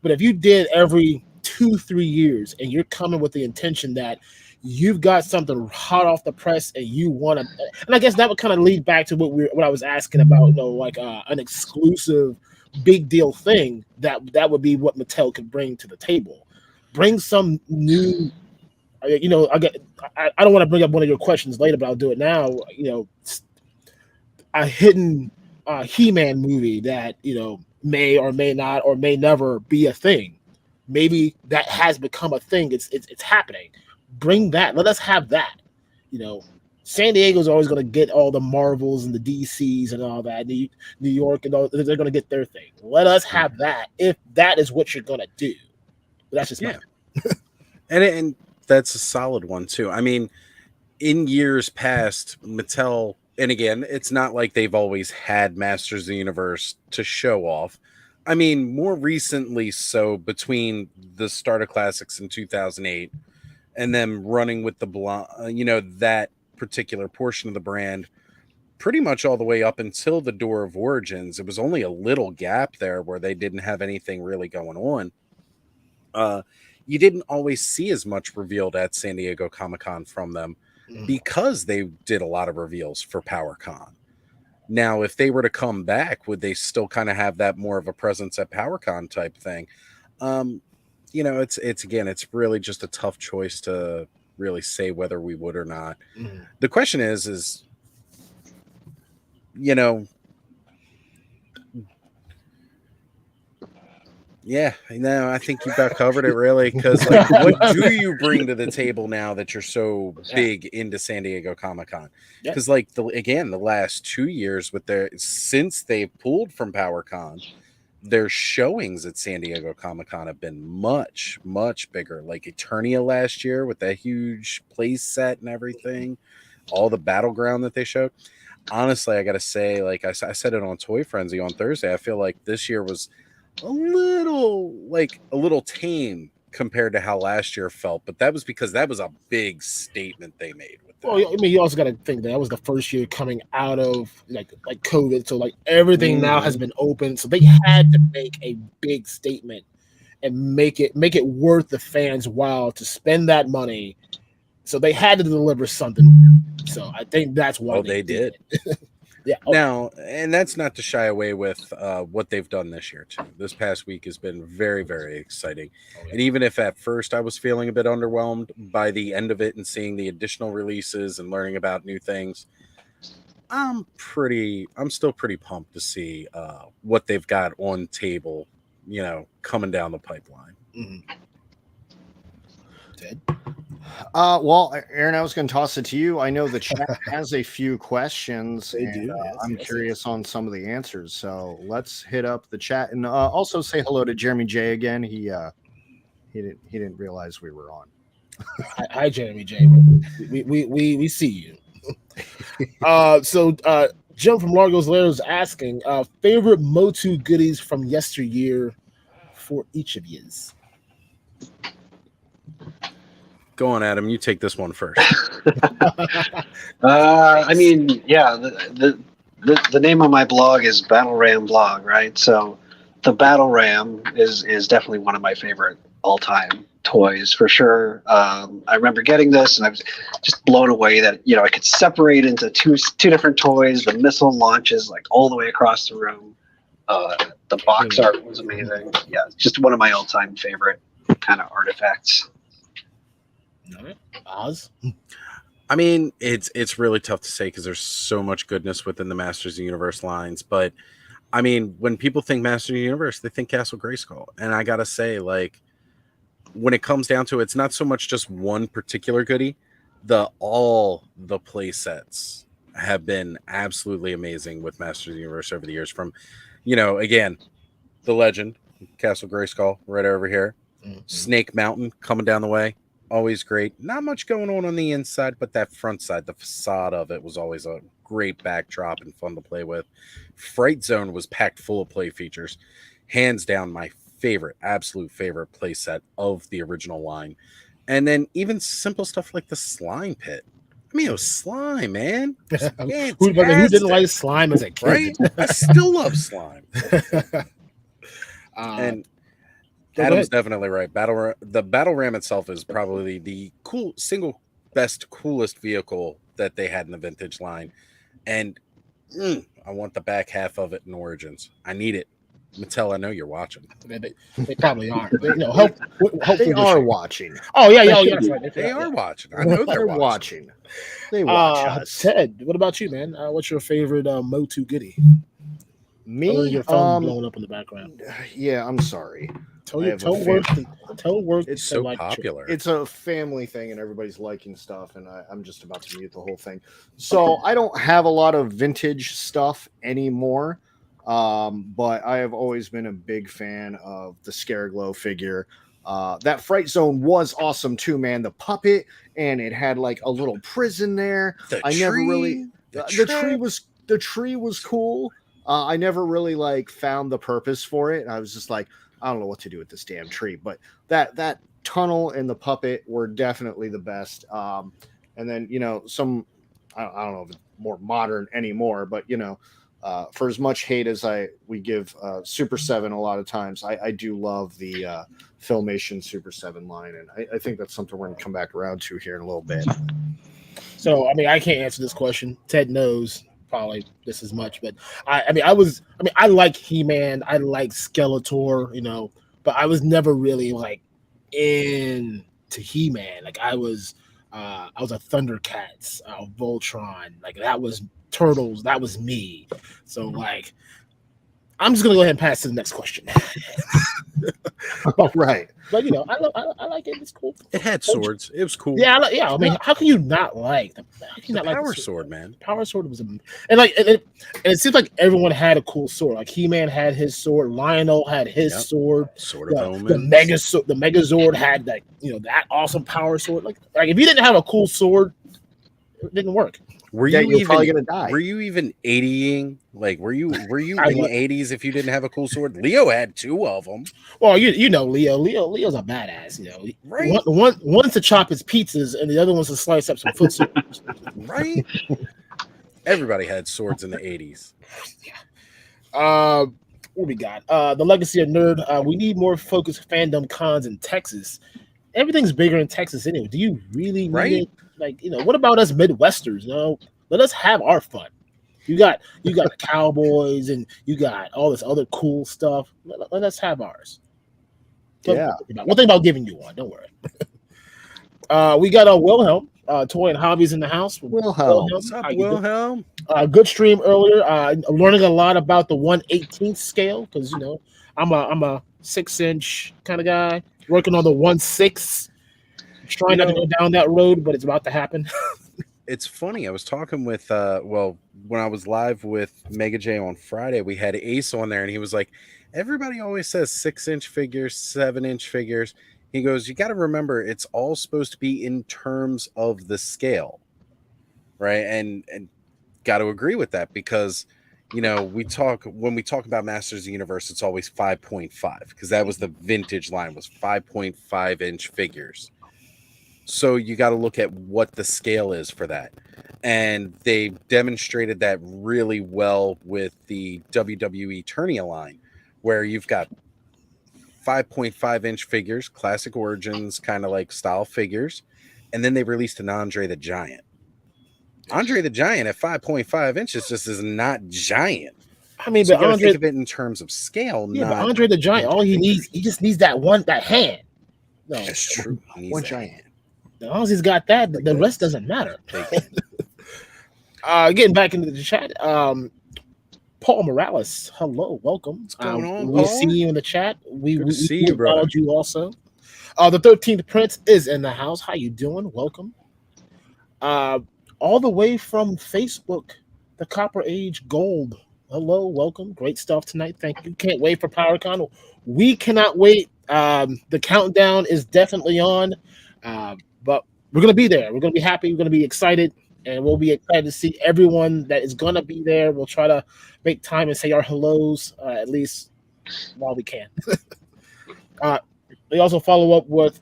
S2: But if you did every 2-3 years and you're coming with the intention that you've got something hot off the press and you want to, and I guess that would kind of lead back to what I was asking about, an exclusive big deal thing that would be what Mattel could bring to the table. Bring some new, I don't want to bring up one of your questions later, but I'll do it now. A hidden He-Man movie that, may or may not or may never be a thing. Maybe that has become a thing. It's happening. Bring that. Let us have that. San Diego's always going to get all the Marvels and the DCs and all that. New York and all, they're going to get their thing. Let us have that if that is what you're going to do. But that's just
S3: and that's a solid one too. I mean, in years past, Mattel, and again, it's not like they've always had Masters of the Universe to show off. I mean, more recently, so between the start of Classics in 2008 and them running with that particular portion of the brand pretty much all the way up until the Door of Origins. It was only a little gap there where they didn't have anything really going on. You didn't always see as much revealed at San Diego Comic-Con from them because they did a lot of reveals for PowerCon. Now, if they were to come back, would they still kind of have that more of a presence at PowerCon type thing? It's really just a tough choice to really say whether we would or not. The question is, Yeah, no, I think you about covered it really. Because like, what do you bring to the table now that you're so big into San Diego Comic-Con?
S2: Yeah.
S3: Because like the last 2 years with since they've pulled from PowerCon, their showings at San Diego Comic-Con have been much, much bigger. Like Eternia last year with that huge play set and everything, all the battleground that they showed. Honestly, I gotta say, like I said it on Toy Frenzy on Thursday, I feel like this year was a little tame compared to how last year felt, but that was because that was a big statement they made with that.
S2: Well, I mean, you also got to think that was the first year coming out of like COVID, so like everything now has been open, so they had to make a big statement and make it worth the fans' while to spend that money. So they had to deliver something. So I think that's why
S3: they did.
S2: Yeah.
S3: Now, and that's not to shy away with what they've done this year too. This past week has been very, very exciting. And even if at first I was feeling a bit underwhelmed, by the end of it and seeing the additional releases and learning about new things, I'm still pretty pumped to see what they've got on table, coming down the pipeline.
S2: Mm-hmm. Ted?
S1: Well, Aaron, I was going to toss it to you. I know the chat has a few questions. I'm curious on some of the answers. So let's hit up the chat and also say hello to Jeremy J again. He didn't realize we were on.
S2: Hi, Jeremy J. We see you. So Jim from Largo's Lair is asking favorite MOTU goodies from yesteryear for each of yous.
S3: Go on, Adam. You take this one first.
S4: I mean, yeah, the name of my blog is Battle Ram Blog, right? So the Battle Ram is definitely one of my favorite all-time toys for sure. I remember getting this and I was just blown away that I could separate into two different toys. The missile launches like all the way across the room. The box art was amazing. Yeah, it's just one of my all-time favorite kind of artifacts.
S2: Oz?
S3: I mean, it's really tough to say because there's so much goodness within the Masters of the Universe lines. But I mean, when people think Masters of the Universe, they think Castle Grayskull. And I gotta say, like, when it comes down to it, it's not so much just one particular goodie. All the play sets have been absolutely amazing with Masters of the Universe over the years. From, again, the legend, Castle Grayskull, right over here. Mm-hmm. Snake Mountain coming down the way. Always great. Not much going on the inside, but that front side, the facade of it was always a great backdrop and fun to play with. Fright Zone was packed full of play features. Hands down, my absolute favorite play set of the original line. And then even simple stuff like the slime pit. I mean, it was slime, man.
S2: Who didn't like slime as a kid?
S3: Right? I still love slime. And Adam's definitely right. The Battle Ram itself is probably the coolest vehicle that they had in the vintage line. And I want the back half of it in Origins. I need it. Mattel, I know you're watching.
S2: They probably aren't.
S1: They are watching.
S2: Oh, yeah. That's right.
S3: They are watching. I know they're watching.
S1: They watch us.
S2: Ted, what about you, man? What's your favorite MOTU goodie?
S1: Me?
S2: Your phone blowing up in the background.
S1: Yeah, I'm sorry.
S3: It's so popular.
S1: It's a family thing and everybody's liking stuff, and I'm just about to mute the whole thing. So I don't have a lot of vintage stuff anymore, but I have always been a big fan of the Scareglow figure. That Fright Zone was awesome too, man. The puppet, and it had like a little prison there. The tree was cool. I never really like found the purpose for it. I was just like, I don't know what to do with this damn tree, but that tunnel and the puppet were definitely the best. And then, some, I don't know if it's more modern anymore, but for as much hate as we give Super 7 a lot of times, I do love the Filmation Super 7 line. And I think that's something we're going to come back around to here in a little bit.
S2: So, I mean, I can't answer this question. Ted knows probably this as much, but I like He-Man, I like Skeletor, but I was never really like into He-Man. Like I was a Thundercats, Voltron, like that was Turtles, that was me. So like I'm just gonna go ahead and pass to the next question.
S1: Right.
S2: But I like it. It's cool.
S3: It had swords. It was cool.
S2: Yeah, I mean, how can you not like the? How can you not like
S3: power
S2: the
S3: sword, man?
S2: Power sword was and it seems like everyone had a cool sword. Like He-Man had his sword, Lionel had his sword,
S3: Sword of Omens.
S2: the Megazord had that that awesome power sword. Like if you didn't have a cool sword, it didn't work.
S3: Were
S1: Yeah,
S3: you
S1: you're
S3: even
S1: probably gonna die.
S3: Were you even 80ing? Like, were you in the 80s if you didn't have a cool sword? Leo had 2 of them.
S2: Well, you know Leo's a badass.
S3: Right?
S2: One's to chop his pizzas, and the other one's to slice up some foot swords.
S3: Right? Everybody had swords in the 80s.
S2: What we got? The Legacy of Nerd. We need more focused fandom cons in Texas. Everything's bigger in Texas anyway. Do you really need it? Like, what about us Midwesters? Let us have our fun. You got the Cowboys and you got all this other cool stuff. Let us have ours.
S1: Yeah.
S2: We'll think about giving you one. Don't worry. We got a Wilhelm, Toy and Hobbies in the house.
S1: Wilhelm.
S3: What's up, Wilhelm?
S2: Good stream earlier. I'm learning a lot about the 1/18th scale because I'm a 6-inch kind of guy working on the 1/6. Trying not to go down that road, but it's about to happen.
S3: It's funny. I was talking with when I was live with Mega J on Friday, we had Ace on there, and he was like, everybody always says 6-inch figures, 7-inch figures. He goes, you got to remember, it's all supposed to be in terms of the scale, right? And got to agree with that because when we talk about Masters of the Universe, it's always 5.5 because that was the vintage line, was 5.5-inch figures. So you got to look at what the scale is for that. And they demonstrated that really well with the WWE Eternia line, where you've got 5.5-inch figures, classic Origins kind of like style figures. And then they released an Andre the Giant. Andre the Giant at 5.5 inches just is not giant.
S2: I mean,
S3: so
S2: but
S3: you
S2: Andre,
S3: think of it in terms of scale.
S2: Yeah, but Andre the Giant, all he just needs that hand. No,
S3: that's true.
S1: One giant.
S2: As long as he's got that, the rest doesn't matter. Getting back into the chat, Paul Morales, hello, welcome.
S3: What's going on,
S2: we
S3: Paul?
S2: see you in the chat. We
S3: see you, brother.
S2: Followed you also. The 13th Prince is in the house. How you doing? Welcome. All the way from Facebook, the Copper Age Gold. Hello, welcome. Great stuff tonight. Thank you. Can't wait for PowerCon. We cannot wait. The countdown is definitely on. But we're going to be there. We're going to be happy. We're going to be excited. And we'll be excited to see everyone that is going to be there. We'll try to make time and say our hellos, at least while we can. They also follow up with,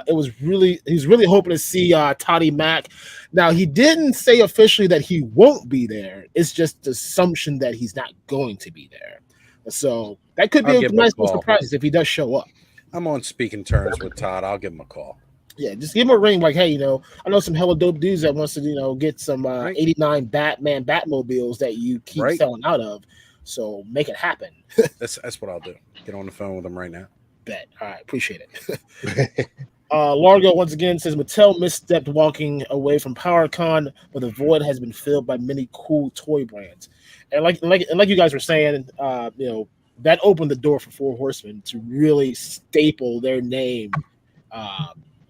S2: he's really hoping to see Toddy Mack. Now, he didn't say officially that he won't be there. It's just assumption that he's not going to be there. So that could be a nice surprise if he does show up.
S3: I'm on speaking terms with Todd. I'll give him a call.
S2: Yeah, just give him a ring. Like, hey, I know some hella dope dudes that wants to, get some 89 Batman Batmobiles that you keep selling out of. So make it happen.
S3: That's what I'll do. Get on the phone with him right now.
S2: Bet. All right, appreciate it. Largo once again says Mattel misstepped walking away from PowerCon, but the void has been filled by many cool toy brands. And like you guys were saying, that opened the door for Four Horsemen to really staple their name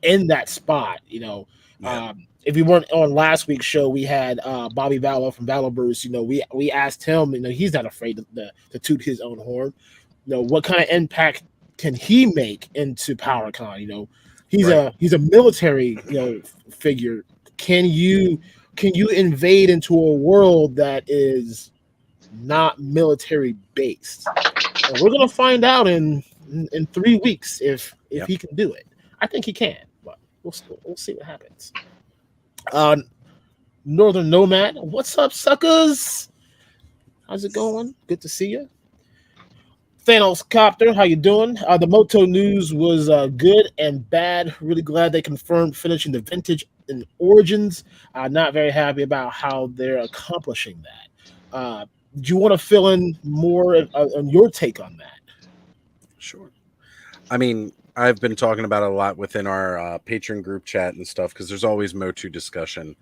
S2: in that spot. If you weren't on last week's show, we had Bobby Valor from Valor Bruce. We asked him. He's not afraid to toot his own horn. What kind of impact can he make into PowerCon? He's a military figure. Can you invade into a world that is not military based? And we're gonna find out in 3 weeks if he can do it. I think he can, but we'll see what happens. Northern Nomad, what's up, suckers? How's it going? Good to see you. Thanos Copter, how you doing? The MOTU news was good and bad. Really glad they confirmed finishing the vintage and Origins. Not very happy about how they're accomplishing that. Do you want to fill in more on your take on that?
S3: Sure. I mean, I've been talking about it a lot within our patron group chat and stuff because there's always MOTU discussion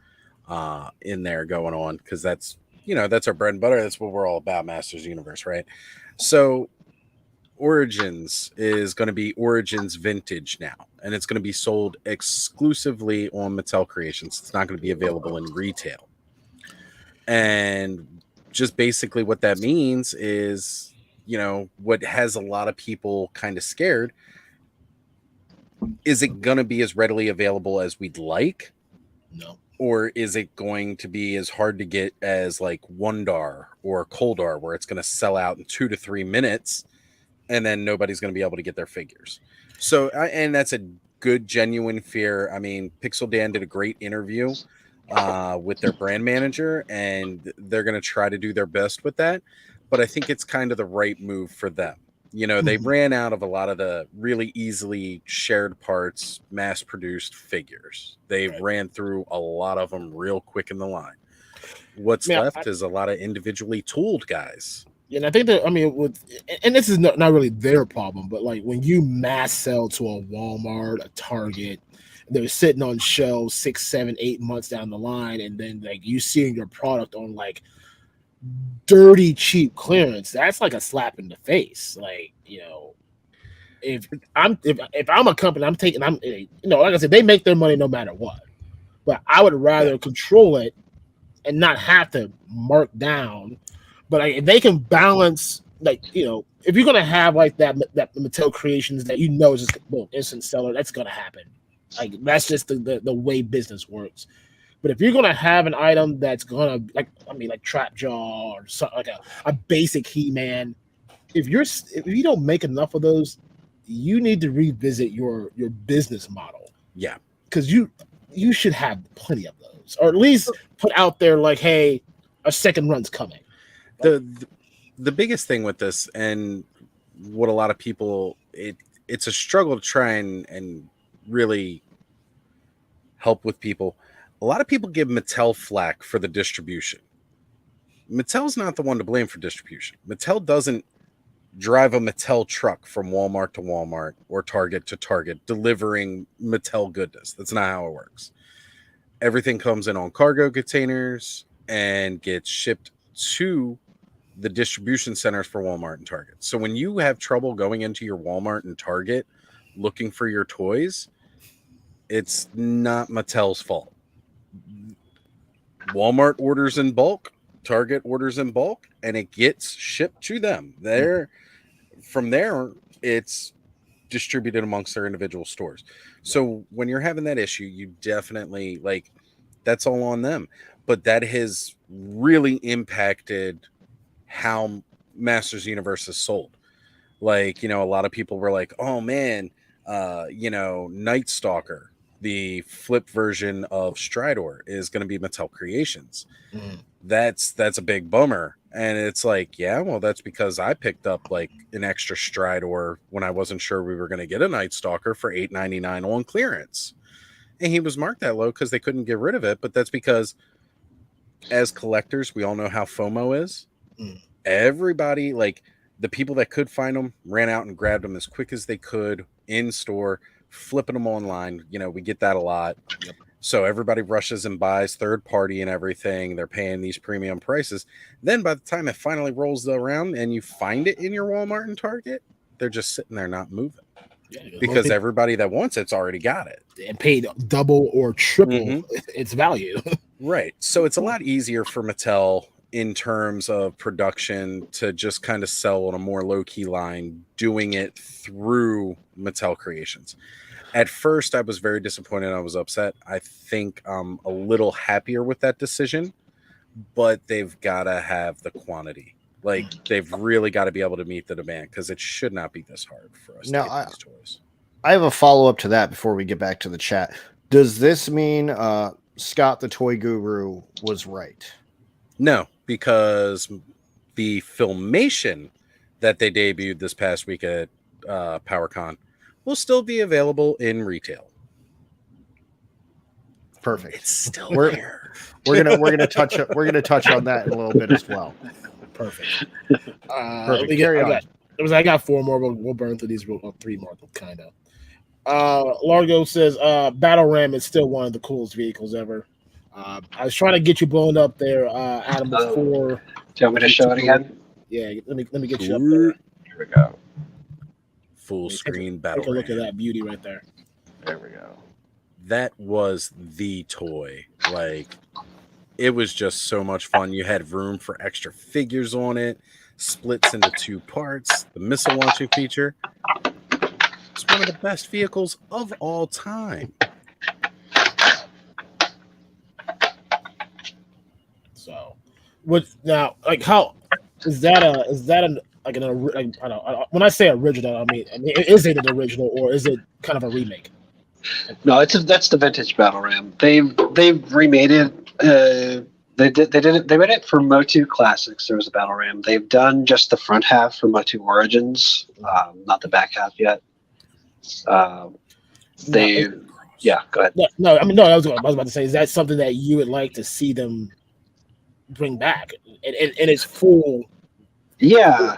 S3: in there going on because that's that's our bread and butter. That's what we're all about, Masters Universe, right? So Origins is going to be Origins Vintage now, and it's going to be sold exclusively on Mattel Creations. It's not going to be available in retail. And just basically what that means is, what has a lot of people kind of scared, is it going to be as readily available as we'd like?
S2: No.
S3: Or is it going to be as hard to get as like Wondar or Coldar, where it's going to sell out in 2 to 3 minutes and then nobody's going to be able to get their figures? So, and that's a good, genuine fear. I mean, Pixel Dan did a great interview with their brand manager, and they're going to try to do their best with that. But I think it's kind of the right move for them. They ran out of a lot of the really easily shared parts, mass-produced figures. They ran through a lot of them real quick in the line. What's left is a lot of individually tooled guys.
S2: And I think that, and this is not really their problem, but like when you mass sell to a Walmart, a Target, they're sitting on shelves 6, 7, 8 months down the line, and then like you seeing your product on like dirty cheap clearance, that's like a slap in the face. Like, if I'm a company, like I said, they make their money no matter what, but I would rather control it and not have to mark down. But if they can balance, like, if you're gonna have like that Mattel Creations that is just instant seller, that's gonna happen. Like, that's just the way business works. But if you're gonna have an item that's gonna like Trapjaw or something, like a basic He-Man, if you don't make enough of those, you need to revisit your business model.
S3: Yeah,
S2: because you should have plenty of those, or at least put out there like, hey, a second run's coming.
S3: The biggest thing with this, and what a lot of people, it's a struggle to try and really help with people. A lot of people give Mattel flack for the distribution. Mattel's not the one to blame for distribution. Mattel doesn't drive a Mattel truck from Walmart to Walmart or Target to Target delivering Mattel goodness. That's not how it works. Everything comes in on cargo containers and gets shipped to the distribution centers for Walmart and Target. So when you have trouble going into your Walmart and Target looking for your toys, it's not Mattel's fault. Walmart orders in bulk, Target orders in bulk, and it gets shipped to them. From there, it's distributed amongst their individual stores. So when you're having that issue, you definitely, that's all on them. But that has really impacted how Masters Universe is sold. A lot of people were like, oh man, Night Stalker, the flip version of Stridor, is going to be Mattel Creations. That's a big bummer. And it's like, yeah, well, that's because I picked up like an extra Stridor when I wasn't sure we were going to get a Night Stalker for $8.99 on clearance. And he was marked that low because they couldn't get rid of it. But that's because as collectors, we all know how FOMO is. Everybody, like the people that could find them, ran out and grabbed them as quick as they could in store, flipping them online. We get that a lot. Yep. So everybody rushes and buys third party and everything. They're paying these premium prices. Then by the time it finally rolls around and you find it in your Walmart and Target, they're just sitting there not moving. Yeah, because everybody that wants it's already got it.
S2: And paid double or triple its value.
S3: Right. So it's a lot easier for Mattel in terms of production to just kind of sell on a more low-key line, doing it through Mattel Creations. At first, I was very disappointed. I was upset. I think I'm a little happier with that decision, but they've got to have the quantity. They've really got to be able to meet the demand, because it should not be this hard for us to get these toys.
S1: I have a follow-up to that before we get back to the chat. Does this mean Scott the Toy Guru was right?
S3: No, because the Filmation that they debuted this past week at PowerCon will still be available in retail.
S1: Perfect.
S3: It's still
S1: there. We're gonna touch on that in a little bit as well.
S2: Perfect.
S1: Perfect. Carry on.
S2: I got 4 more. We'll burn through these 3 more, kind of. Largo says Battle Ram is still one of the coolest vehicles ever. I was trying to get you blown up there, Adam,
S4: Oh.
S2: before.
S4: Do you want me to show it again?
S2: Yeah, let me get you
S3: Sure.
S2: up there.
S4: Here we go.
S3: Full screen battle.
S2: Take a look at
S3: ram.
S2: that beauty right there.
S4: There we go.
S3: That was the toy. Like, it was just so much fun. You had room for extra figures on it, splits into 2 parts, the missile launching feature. It's one of the best vehicles of all time.
S2: So, what now? Like, how is that like I don't, when I say original, I mean, is it an original or is it kind of a remake?
S4: No, that's the vintage battle ram. They've remade it. They made it for MOTU Classics. There was a battle ram. They've done just the front half for MOTU Origins, not the back half yet. Yeah, go ahead.
S2: No, I mean, no. I was about to say, is that something that you would like to see them bring back in its full?
S4: Yeah.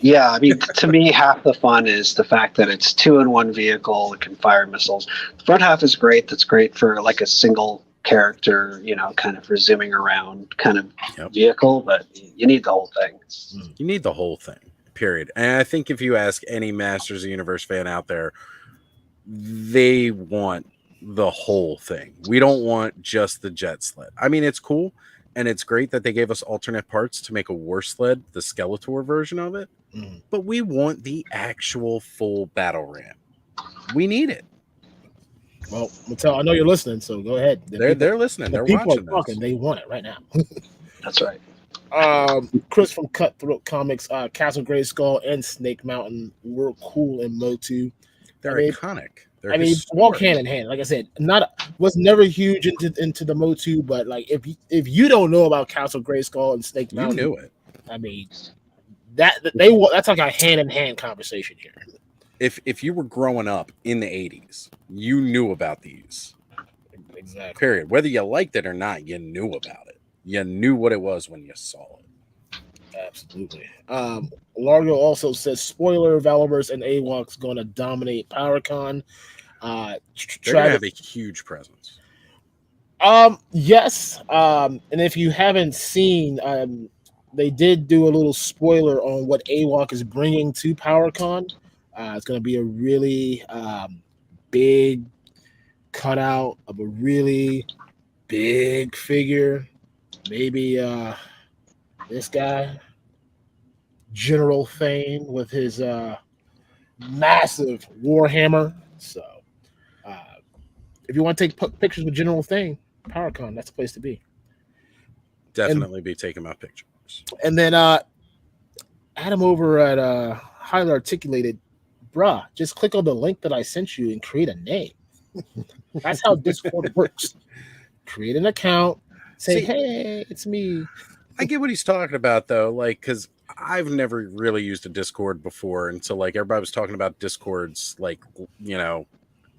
S4: I mean, to me, half the fun is the fact that it's 2-in-1 vehicle. It can fire missiles. The front half is great. That's great for like a single character, kind of for zooming around kind of vehicle. But you need the whole thing.
S3: You need the whole thing, period. And I think if you ask any Masters of the Universe fan out there, they want the whole thing. We don't want just the jet sled. I mean, it's cool. And it's great that they gave us alternate parts to make a war sled, the Skeletor version of it. But we want the actual full battle ram. We need it.
S2: Well, Mattel, I know you're listening, so go ahead.
S3: They're listening. They're watching this.
S2: Talking. They want it right now.
S4: That's right.
S2: Chris from Cutthroat Comics, Castle Grayskull and Snake Mountain were cool in MOTU.
S3: They're iconic.
S2: I mean, walk hand in hand. Like I said, was never huge into the MOTU, but like if you don't know about Castle Grayskull and Snake Mountain,
S3: you knew it.
S2: I mean, that's like a hand in hand conversation here.
S3: If you were growing up in the 80s, you knew about these.
S2: Exactly.
S3: Period. Whether you liked it or not, you knew about it. You knew what it was when you saw it.
S2: Absolutely. Largo also says, spoiler, Valorverse and AWOC's going to dominate PowerCon.
S3: They're going to have a huge presence.
S2: Yes. And if you haven't seen, they did do a little spoiler on what AWOC is bringing to PowerCon. It's going to be a really big cutout of a really big figure. Maybe this guy, General Thane, with his massive Warhammer. So if you want to take pictures with General Thane, PowerCon, that's the place to be.
S3: Definitely be taking my pictures.
S2: And then Adam over at Highly Articulated, bruh, just click on the link that I sent you and create a name. That's how Discord works. Create an account, say, hey, it's me.
S3: I get what he's talking about, though, like, because I've never really used a Discord before. And so, like, everybody was talking about Discords, like,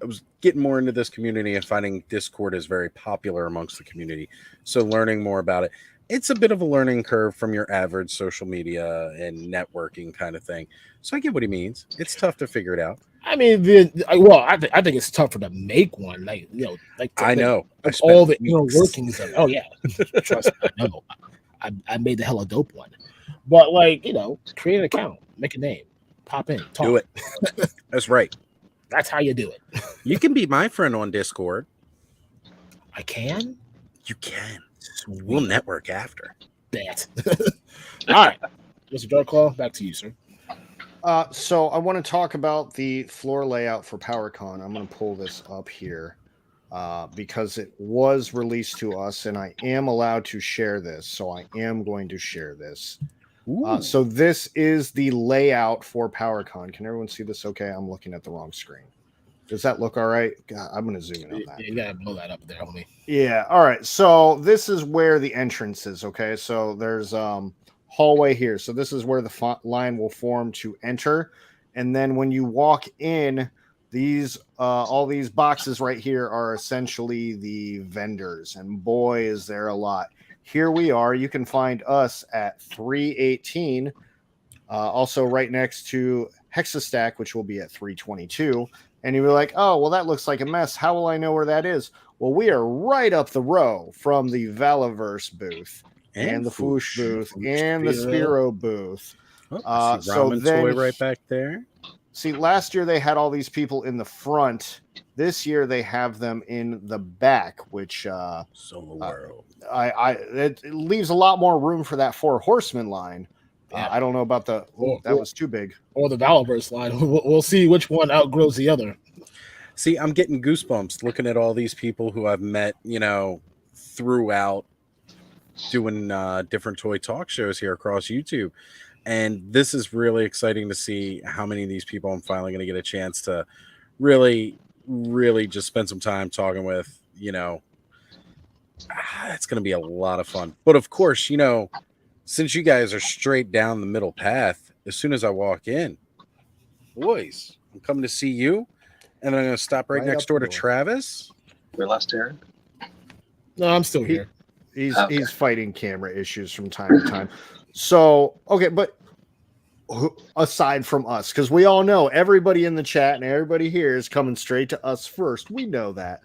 S3: I was getting more into this community and finding Discord is very popular amongst the community. So learning more about it. It's a bit of a learning curve from your average social media and networking kind of thing. So I get what he means. It's tough to figure it out.
S2: I mean, I think it's tougher to make one.
S3: I know.
S2: All the inner workings of. Oh yeah, trust me, I know. I made the hella dope one, but create an account, make a name, pop in, talk.
S3: Do it. That's right.
S2: That's how you do it.
S3: You can be my friend on Discord.
S2: I can.
S3: You can. We'll network after.
S2: Bet. All right, Mr. DarkClaw, back to you, sir.
S1: So I want to talk about the floor layout for PowerCon. I'm going to pull this up here because it was released to us, and I am allowed to share this. So I am going to share this. So this is the layout for PowerCon. Can everyone see this? Okay, I'm looking at the wrong screen. Does that look all right? God, I'm going to zoom in on that.
S2: You got to blow that up there, homie.
S1: Yeah. All right. So this is where the entrance is. Okay. So there's hallway here. So this is where the line will form to enter. And then when you walk in, these all these boxes right here are essentially the vendors. And boy, is there a lot. Here we are. You can find us at 318. Also right next to Hexastack, which will be at 322. and you'll be like, oh, well, that looks like a mess. How will I know where that is? Well, we are right up the row from the Valaverse booth and the Foosh booth and the Spiro booth.
S3: I see Ramen Toy right back there.
S1: See, last year they had all these people in the front. This year they have them in the back, which it leaves a lot more room for that Four Horsemen line. Yeah. I don't know about that was too big.
S2: Or the Valaverse line. We'll see which one outgrows the other.
S3: See, I'm getting goosebumps looking at all these people who I've met, throughout doing different toy talk shows here across YouTube. And this is really exciting to see how many of these people I'm finally going to get a chance to really, really just spend some time talking with. It's going to be a lot of fun. But of course, since you guys are straight down the middle path, as soon as I walk in, boys, I'm coming to see you. And I'm going to stop right next door to Travis.
S4: We're last here.
S2: No, I'm still here.
S1: He's fighting camera issues from time to time. So, okay, but aside from us, because we all know everybody in the chat and everybody here is coming straight to us first. We know that.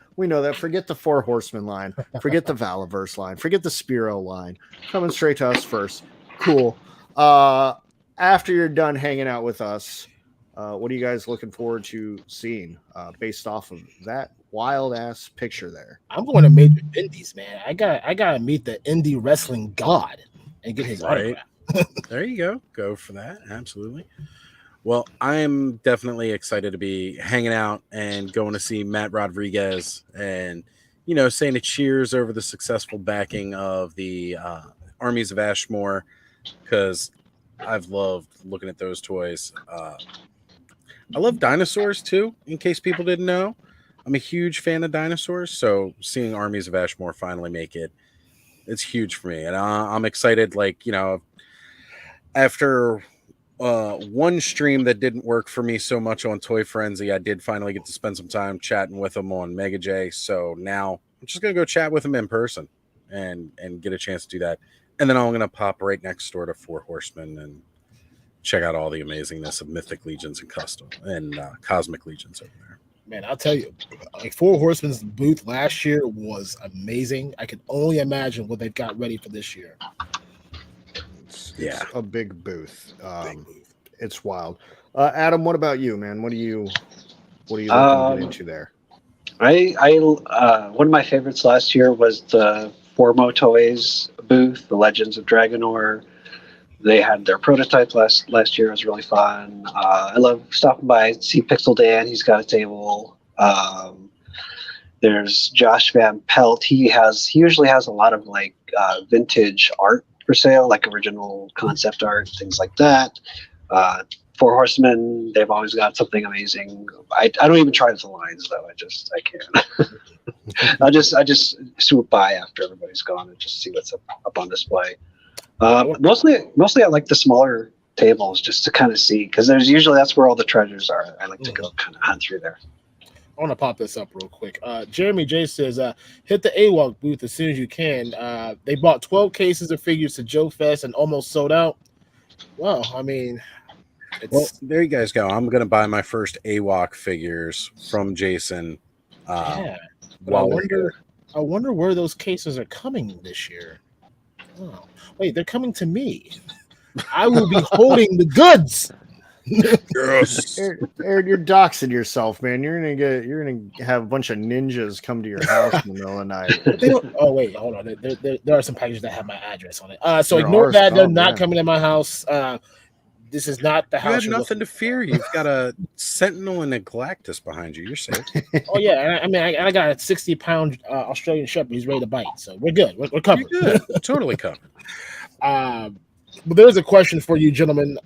S1: Forget the Four Horsemen line. Forget the Valaverse line. Forget the Spiro line. Coming straight to us first. Cool. After you're done hanging out with us, what are you guys looking forward to seeing based off of that wild ass picture there?
S2: I'm going to Major Indies, man. I gotta meet the indie wrestling god and get his autograph.
S3: There you go. Go for that. Absolutely. Well, I'm definitely excited to be hanging out and going to see Matt Rodriguez and, saying a cheers over the successful backing of the Armies of Ashmore, because I've loved looking at those toys. I love dinosaurs too, in case people didn't know. I'm a huge fan of dinosaurs, so seeing Armies of Ashmore finally make it's huge for me. And I'm excited, after one stream that didn't work for me so much on Toy Frenzy, I did finally get to spend some time chatting with him on Mega J. So now I'm just going to go chat with him in person and get a chance to do that. And then I'm going to pop right next door to Four Horsemen and check out all the amazingness of Mythic Legions and Custom and Cosmic Legions over there.
S2: Man, I'll tell you, Four Horsemen's booth last year was amazing. I can only imagine what they've got ready for this year.
S1: It's a big booth. It's wild. Adam, what about you, man? What are you looking to get into there?
S4: One of my favorites last year was the MOTU Toyz booth, the Legends of Dragonor. They had their prototype last year. It was really fun. I love stopping by, see Pixel Dan. He's got a table. There's Josh Van Pelt. He usually has a lot of vintage art for sale, like original concept art, things like that. Four Horsemen, they've always got something amazing. I don't even try the lines though. I can't. I just swoop by after everybody's gone and just see what's up on display. Mostly I like the smaller tables just to kind of see, because that's where all the treasures are. I like to go kind of hunt through there.
S2: I want to pop this up real quick. Jeremy J says, hit the AWOC booth as soon as you can. They bought 12 cases of figures to Joe Fest and almost sold out. Well, I mean,
S3: there you guys go. I'm going to buy my first AWOC figures from Jason.
S2: But I wonder where those cases are coming this year. Oh, wait, they're coming to me. I will be holding the goods.
S3: Yes.
S1: Aaron, you're doxing yourself, man. You're gonna have a bunch of ninjas come to your house in the middle of the night.
S2: Oh wait, hold on. There are some packages that have my address on it. So ignore that. They're not coming to my house. This is not the house.
S3: You have nothing to fear. You've got a Sentinel and a Galactus behind you. You're safe.
S2: Oh yeah, I mean, I got a 60-pound Australian Shepherd. He's ready to bite, so we're good. We're covered.
S3: You're good. Totally covered.
S2: But there's a question for you, gentlemen.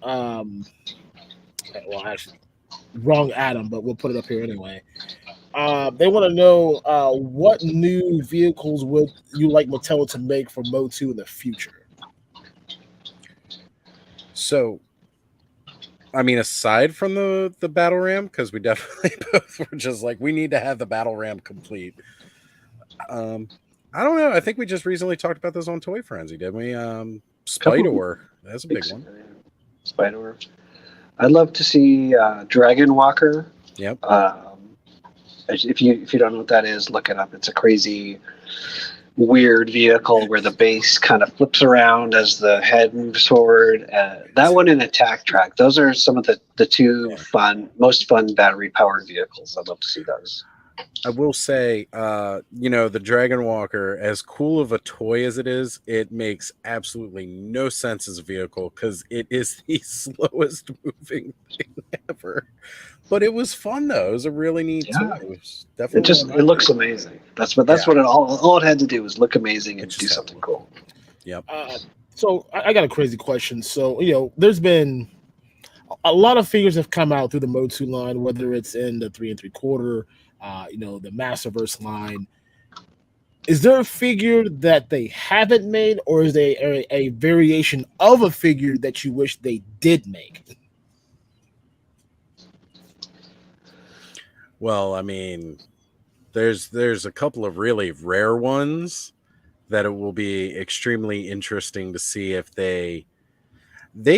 S2: Well, actually, wrong Adam, but we'll put it up here anyway. They want to know what new vehicles would you like Mattel to make for MOTU in the future?
S3: So, I mean, aside from the battle ram, because we definitely both were just like, we need to have the battle ram complete. I don't know. I think we just recently talked about this on Toy Frenzy, didn't we? Spider. That's a big one.
S4: Spider. I'd love to see Dragon Walker.
S3: Yep.
S4: If you don't know what that is, look it up. It's a crazy, weird vehicle where the base kind of flips around as the head moves forward. That one and Attack Track. Those are some of the two most fun battery powered vehicles. I'd love to see those.
S3: I will say, the Dragon Walker, as cool of a toy as it is, it makes absolutely no sense as a vehicle because it is the slowest moving thing ever. But it was fun though. It was a really neat toy. It was definitely
S4: it looks amazing. That's what it all it had to do was look amazing and do something cool.
S3: Yep.
S2: So I got a crazy question. So there's been a lot of figures have come out through the MOTU line, whether it's in the 3 3/4, the Masterverse line. Is there a figure that they haven't made, or is there a variation of a figure that you wish they did make?
S3: Well, I mean, there's a couple of really rare ones that it will be extremely interesting to see if they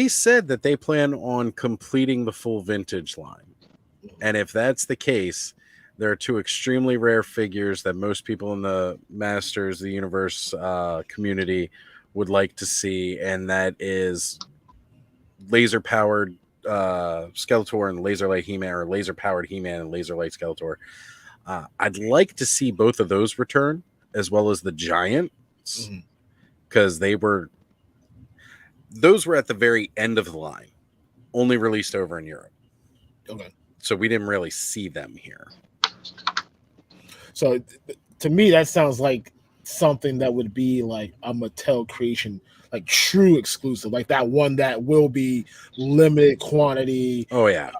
S3: said that they plan on completing the full vintage line. And if that's the case, there are two extremely rare figures that most people in the Masters of the Universe community would like to see, and that is laser-powered Skeletor and laser light He-Man, or laser powered He-Man and laser light Skeletor. I'd like to see both of those return, as well as the Giants, because those were at the very end of the line, only released over in Europe.
S2: Okay,
S3: so we didn't really see them here.
S2: So to me, that sounds like something that would be like a Mattel creation, like true exclusive, like that one that will be limited quantity.
S3: Oh yeah,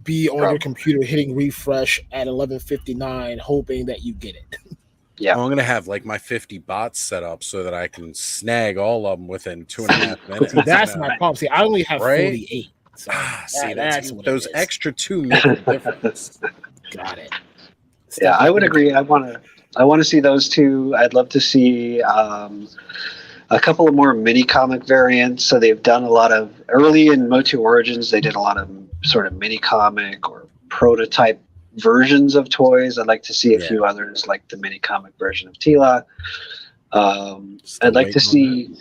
S2: be on your computer hitting refresh at 11:59, hoping that you get it.
S4: Yeah,
S3: I'm gonna have like my 50 bots set up so that I can snag all of them within 2.5 minutes.
S2: See, that's my problem. See, I only have 48. So
S3: that's what those extra two make a difference.
S2: Got it.
S4: Yeah, I would agree. I want to see those two. I'd love to see a couple of more mini comic variants. So they've done a lot of early in MOTU Origins. They did a lot of sort of mini comic or prototype versions of toys. I'd like to see a few others, like the mini comic version of Tila. I'd like to see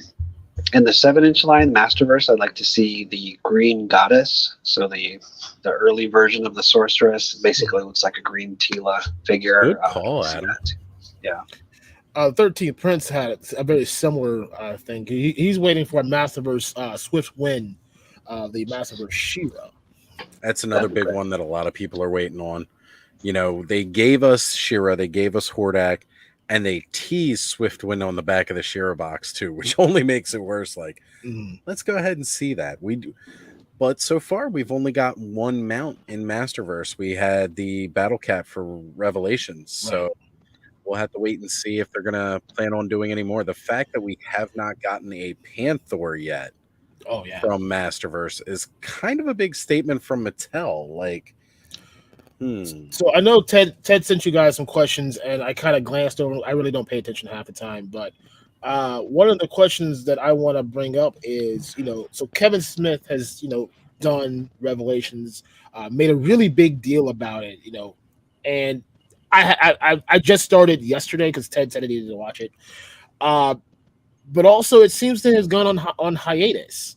S4: in the 7-inch line, Masterverse. I'd like to see the Green Goddess. So the early version of the Sorceress basically looks like a green Tila figure.
S3: Good call, Adam.
S4: Yeah.
S2: 13th Prince had a very similar thing. He's waiting for a Masterverse Swift Wind, the Masterverse She-Ra.
S3: That's another big one that a lot of people are waiting on. They gave us She-Ra, they gave us Hordak, and they teased Swift Wind on the back of the She-Ra box too, which only makes it worse. Like, let's go ahead and see that. We do. But so far, we've only got one mount in Masterverse. We had the Battle Cat for Revelations, so we'll have to wait and see if they're going to plan on doing any more. The fact that we have not gotten a Panther yet from Masterverse is kind of a big statement from Mattel. Like,
S2: So I know Ted sent you guys some questions, and I kind of glanced over. I really don't pay attention half the time, but one of the questions that I want to bring up is, so Kevin Smith has, done Revelations, made a really big deal about it, and I just started yesterday because Ted said I needed to watch it. But also it seems to have gone on hiatus.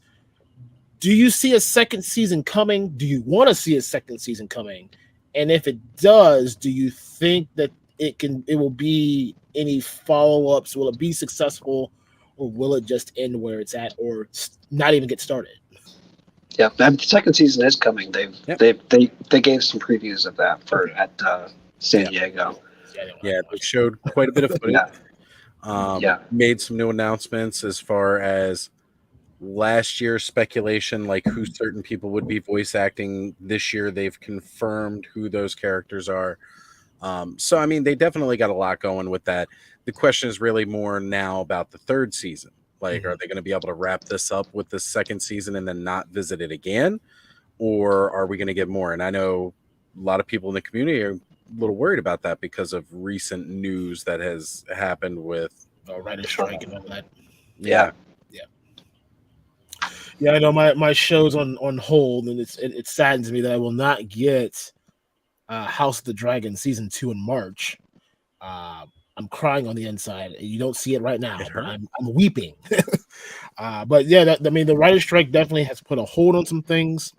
S2: Do you see a second season coming? Do you want to see a second season coming? And if it does, do you think that it will be any follow-ups? Will it be successful, or will it just end where it's at, or not even get started?
S4: Yeah, the second season is coming. They gave some previews of that at San Diego.
S3: Yeah, they showed quite a bit of footage. Made some new announcements as far as last year's speculation, like who certain people would be voice acting. This year, they've confirmed who those characters are. So, I mean, they definitely got a lot going with that. The question is really more now about the third season. Like, are they going to be able to wrap this up with the second season and then not visit it again? Or are we going to get more? And I know a lot of people in the community are a little worried about that because of recent news that has happened with
S2: writer's strike and all that.
S3: Yeah.
S2: Yeah, I know my show's on hold, and it saddens me that I will not get House of the Dragon season 2 in March. I'm crying on the inside. You don't see it right now, but I'm weeping. But yeah, the writer's strike definitely has put a hold on some things.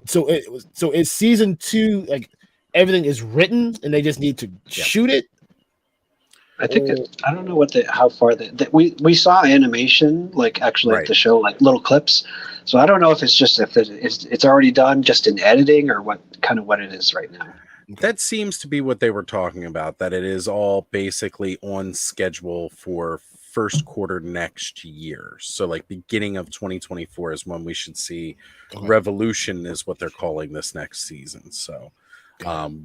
S2: So it's season 2, like everything is written and they just need to shoot it.
S4: I think I don't know how far we saw animation, like actually at the show, like little clips. So I don't know if it's just it's already done just in editing or what it is right now.
S3: That seems to be what they were talking about, that it is all basically on schedule for first quarter next year. So like beginning of 2024 is when we should see Revolution is what they're calling this next season. So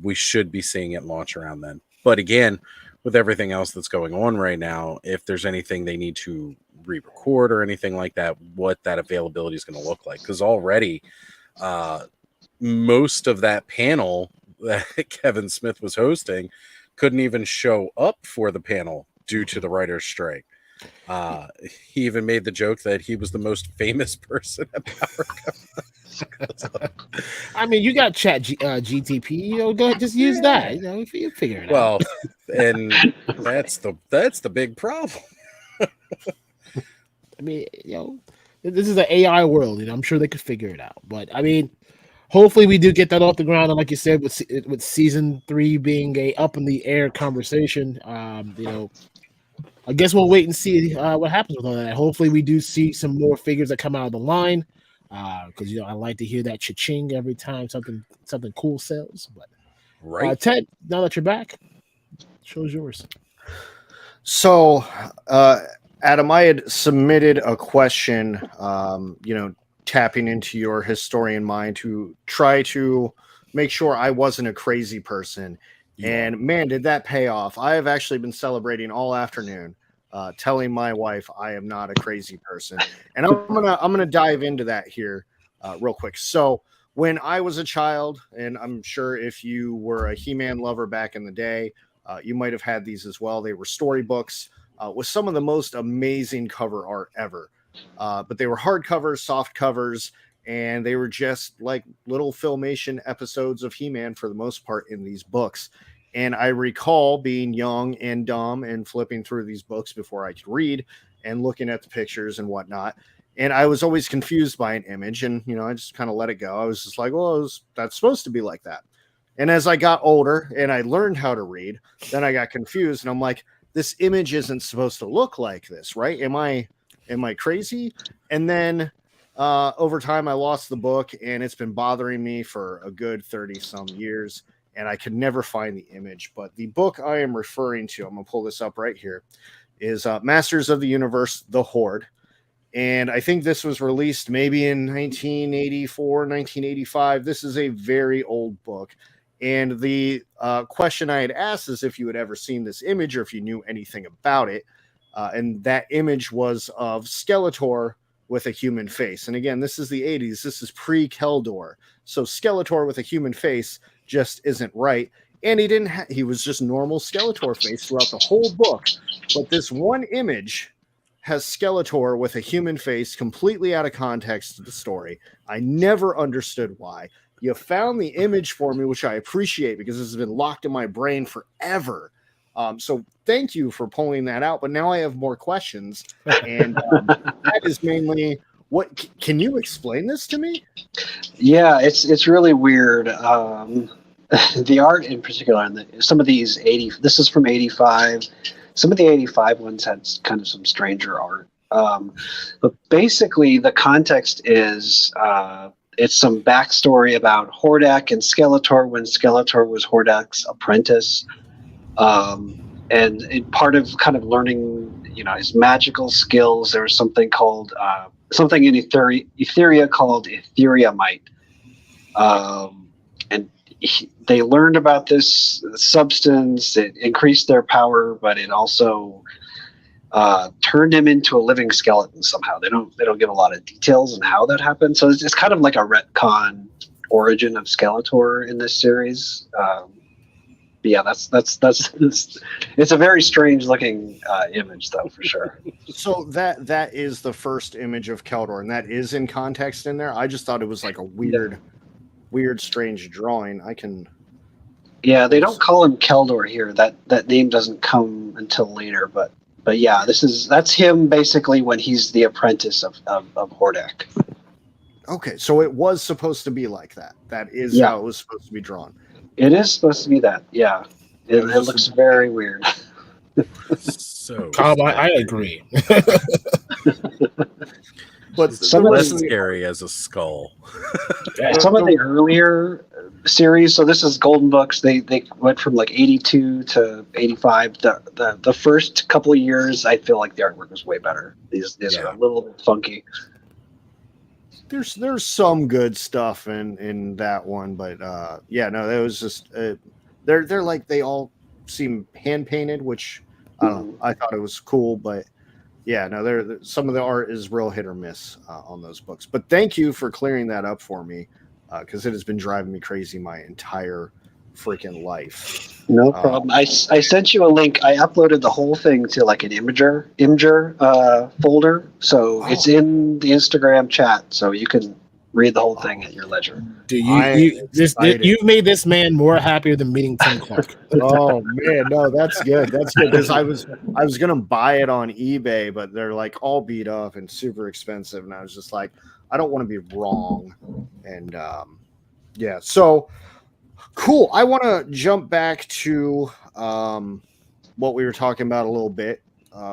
S3: we should be seeing it launch around then. But again, with everything else that's going on right now, if there's anything they need to re-record or anything like that, what that availability is going to look like. Because already most of that panel that Kevin Smith was hosting couldn't even show up for the panel due to the writer's strike. He even made the joke that he was the most famous person at PowerCon.
S2: I mean, you got Chat GTP. Go ahead, just use that. You figure it out.
S3: Well, and that's the big problem.
S2: I mean, this is an AI world. I'm sure they could figure it out. But I mean, hopefully we do get that off the ground. And like you said, with season 3 being a up in the air conversation, I guess we'll wait and see what happens with all that. Hopefully we do see some more figures that come out of the line. Because I like to hear that cha-ching every time something cool sells. But Ted, now that you're back, show's yours.
S1: So, Adam, I had submitted a question, tapping into your historian mind to try to make sure I wasn't a crazy person. Yeah. And man, did that pay off. I have actually been celebrating all afternoon, telling my wife I am not a crazy person. And I'm gonna dive into that here real quick. So when I was a child, and I'm sure if you were a He-Man lover back in the day, you might have had these as well. They were storybooks with some of the most amazing cover art ever. But they were hardcovers, soft covers, and they were just like little Filmation episodes of He-Man for the most part in these books. And I recall being young and dumb and flipping through these books before I could read and looking at the pictures and whatnot. And I was always confused by an image, and I just kind of let it go. I was just like, well, that's supposed to be like that. And as I got older and I learned how to read, then I got confused, and I'm like, this image isn't supposed to look like this, right? Am I crazy? And then over time, I lost the book, and it's been bothering me for a good 30-some years, and I could never find the image. But the book I am referring to, I'm going to pull this up right here, is Masters of the Universe, The Horde. And I think this was released maybe in 1984, 1985. This is a very old book. And the question I had asked is if you had ever seen this image or if you knew anything about it. And that image was of Skeletor with a human face. And again, this is the 80s. This is pre-Keldor. So Skeletor with a human face just isn't right. And he was just normal Skeletor face throughout the whole book. But this one image has Skeletor with a human face completely out of context to the story. I never understood why. You found the image for me, which I appreciate because this has been locked in my brain forever. So thank you for pulling that out. But now I have more questions. And that is mainly can you explain this to me?
S4: Yeah, it's really weird. The art in particular, some of these this is from 85. Some of the 85 ones had kind of some stranger art. But basically the context is, it's some backstory about Hordak and Skeletor when Skeletor was Hordak's apprentice. And part of kind of learning, his magical skills, there was something called, something in Etheria called Etheriamite. And they learned about this substance. It increased their power, but it also turned him into a living skeleton somehow. They don't give a lot of details on how that happened. So it's kind of like a retcon origin of Skeletor in this series. But yeah, that's it's a very strange looking image though, for sure.
S1: So that is the first image of Keldor, and that is in context in there. I just thought it was like a weird weird, strange drawing. I can.
S4: Yeah, they don't call him Keldor here. That name doesn't come until later. But yeah, that's him basically when he's the apprentice of Hordak.
S1: Okay, so it was supposed to be like that. That is how it was supposed to be drawn.
S4: It is supposed to be that. Yeah, it looks very weird.
S3: So
S2: I agree.
S1: But
S4: Some
S3: less
S4: of the-
S3: scary as a skull.
S4: Some of the earlier series, so this is Golden Books. They went from like 82 to 85. The first couple of years, I feel like the artwork was way better. These are a little bit funky.
S1: There's some good stuff in that one, but that was just they're like they all seem hand painted, which I don't know. I thought it was cool, but some of the art is real hit or miss on those books. But thank you for clearing that up for me, because it has been driving me crazy my entire freaking life.
S4: No problem. I sent you a link. I uploaded the whole thing to like an Imager folder, so it's in the Instagram chat, so you can read the whole thing at your leisure.
S2: You've made this man more happier than meeting Tim Clark.
S1: Oh man, no, that's good. That's good, because I was gonna buy it on eBay, but they're like all beat up and super expensive, and I was just like, I don't want to be wrong. And so cool. I want to jump back to what we were talking about a little bit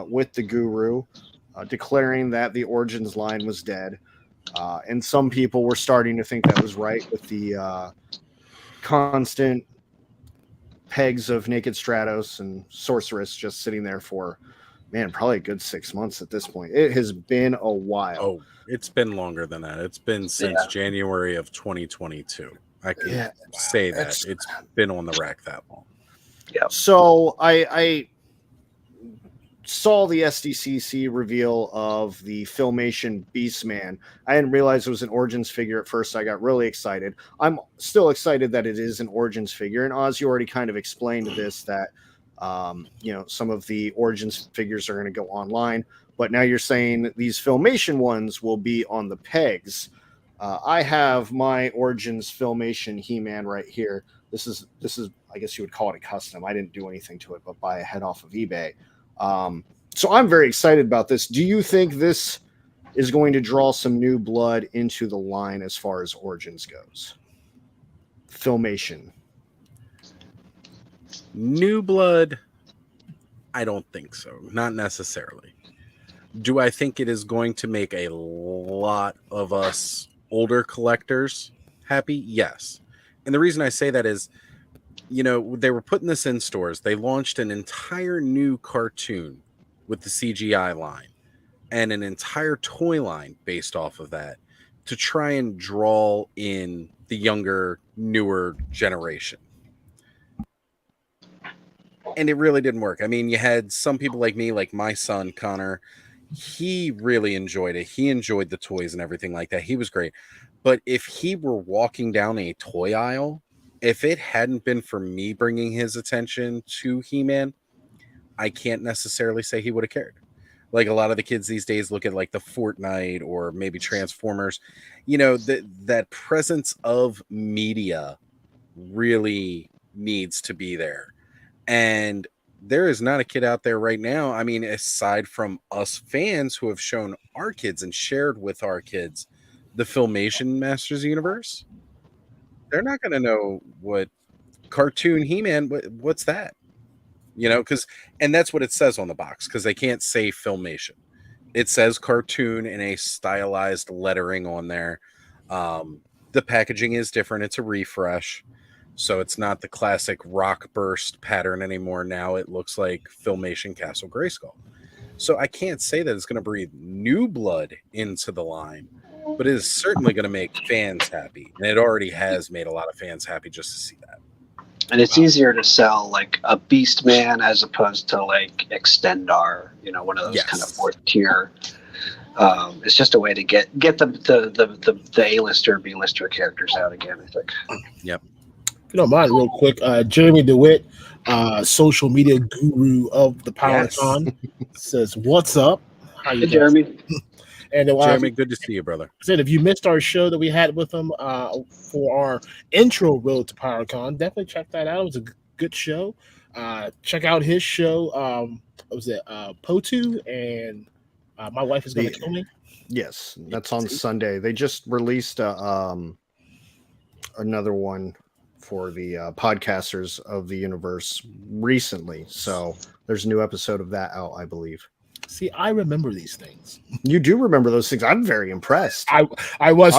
S1: with the Guru declaring that the Origins line was dead. And some people were starting to think that was right with the constant pegs of Naked Stratos and Sorceress just sitting there for, probably a good 6 months at this point. It has been a while.
S3: Oh, it's been longer than that. It's been since January of 2022. I can say that. It's been on the rack that long.
S4: Yeah.
S1: So I saw the SDCC reveal of the Filmation Beastman. I didn't realize it was an Origins figure at first. I got really excited. I'm still excited that it is an Origins figure. And Oz, you already kind of explained this, that some of the Origins figures are going to go online, but now you're saying these Filmation ones will be on the pegs. I have my Origins Filmation He-Man right here. This is I guess you would call it a custom. I didn't do anything to it, but buy a head off of eBay. So I'm very excited about this. Do you think this is going to draw some new blood into the line as far as Origins goes? Filmation.
S3: New blood? I don't think so. Not necessarily. Do I think it is going to make a lot of us older collectors happy? Yes. And the reason I say that is, they were putting this in stores. They launched an entire new cartoon with the CGI line and an entire toy line based off of that to try and draw in the younger, newer generation. And it really didn't work. I mean, you had some people like me, like my son, Connor. He really enjoyed it. He enjoyed the toys and everything like that. He was great. But if he were walking down a toy aisle, if it hadn't been for me bringing his attention to He-Man, I can't necessarily say he would have cared. Like a lot of the kids these days look at like the Fortnite or maybe Transformers. That presence of media really needs to be there. And there is not a kid out there right now, I mean, aside from us fans who have shown our kids and shared with our kids the Filmation Masters universe, they're not going to know what cartoon He-Man, what's that? And that's what it says on the box, because they can't say Filmation. It says cartoon in a stylized lettering on there. The packaging is different. It's a refresh. So it's not the classic rock burst pattern anymore. Now it looks like Filmation Castle Grayskull. So I can't say that it's going to breathe new blood into the line, but it is certainly going to make fans happy. And it already has made a lot of fans happy just to see that.
S4: And it's easier to sell like a Beastman as opposed to like Extendar, one of those kind of fourth tier. It's just a way to get the A-lister, B-lister characters out again, I think.
S3: Yep.
S2: If you don't mind, real quick, Jeremy DeWitt, social media guru of the PowerCon, says, "What's up? How you
S4: Hey, Jeremy.
S2: And
S3: Jeremy, good to see you, brother.
S2: I said if you missed our show that we had with him for our intro Road to PowerCon, definitely check that out. It was a good show. Check out his show. What was it? POTU and My Wife Is Gonna Kill Me.
S1: Yes, that's on Sunday. They just released another one for the podcasters of the universe recently. So there's a new episode of that out, I believe.
S2: See, I remember these things.
S1: You do remember those things. I'm very impressed.
S2: I'm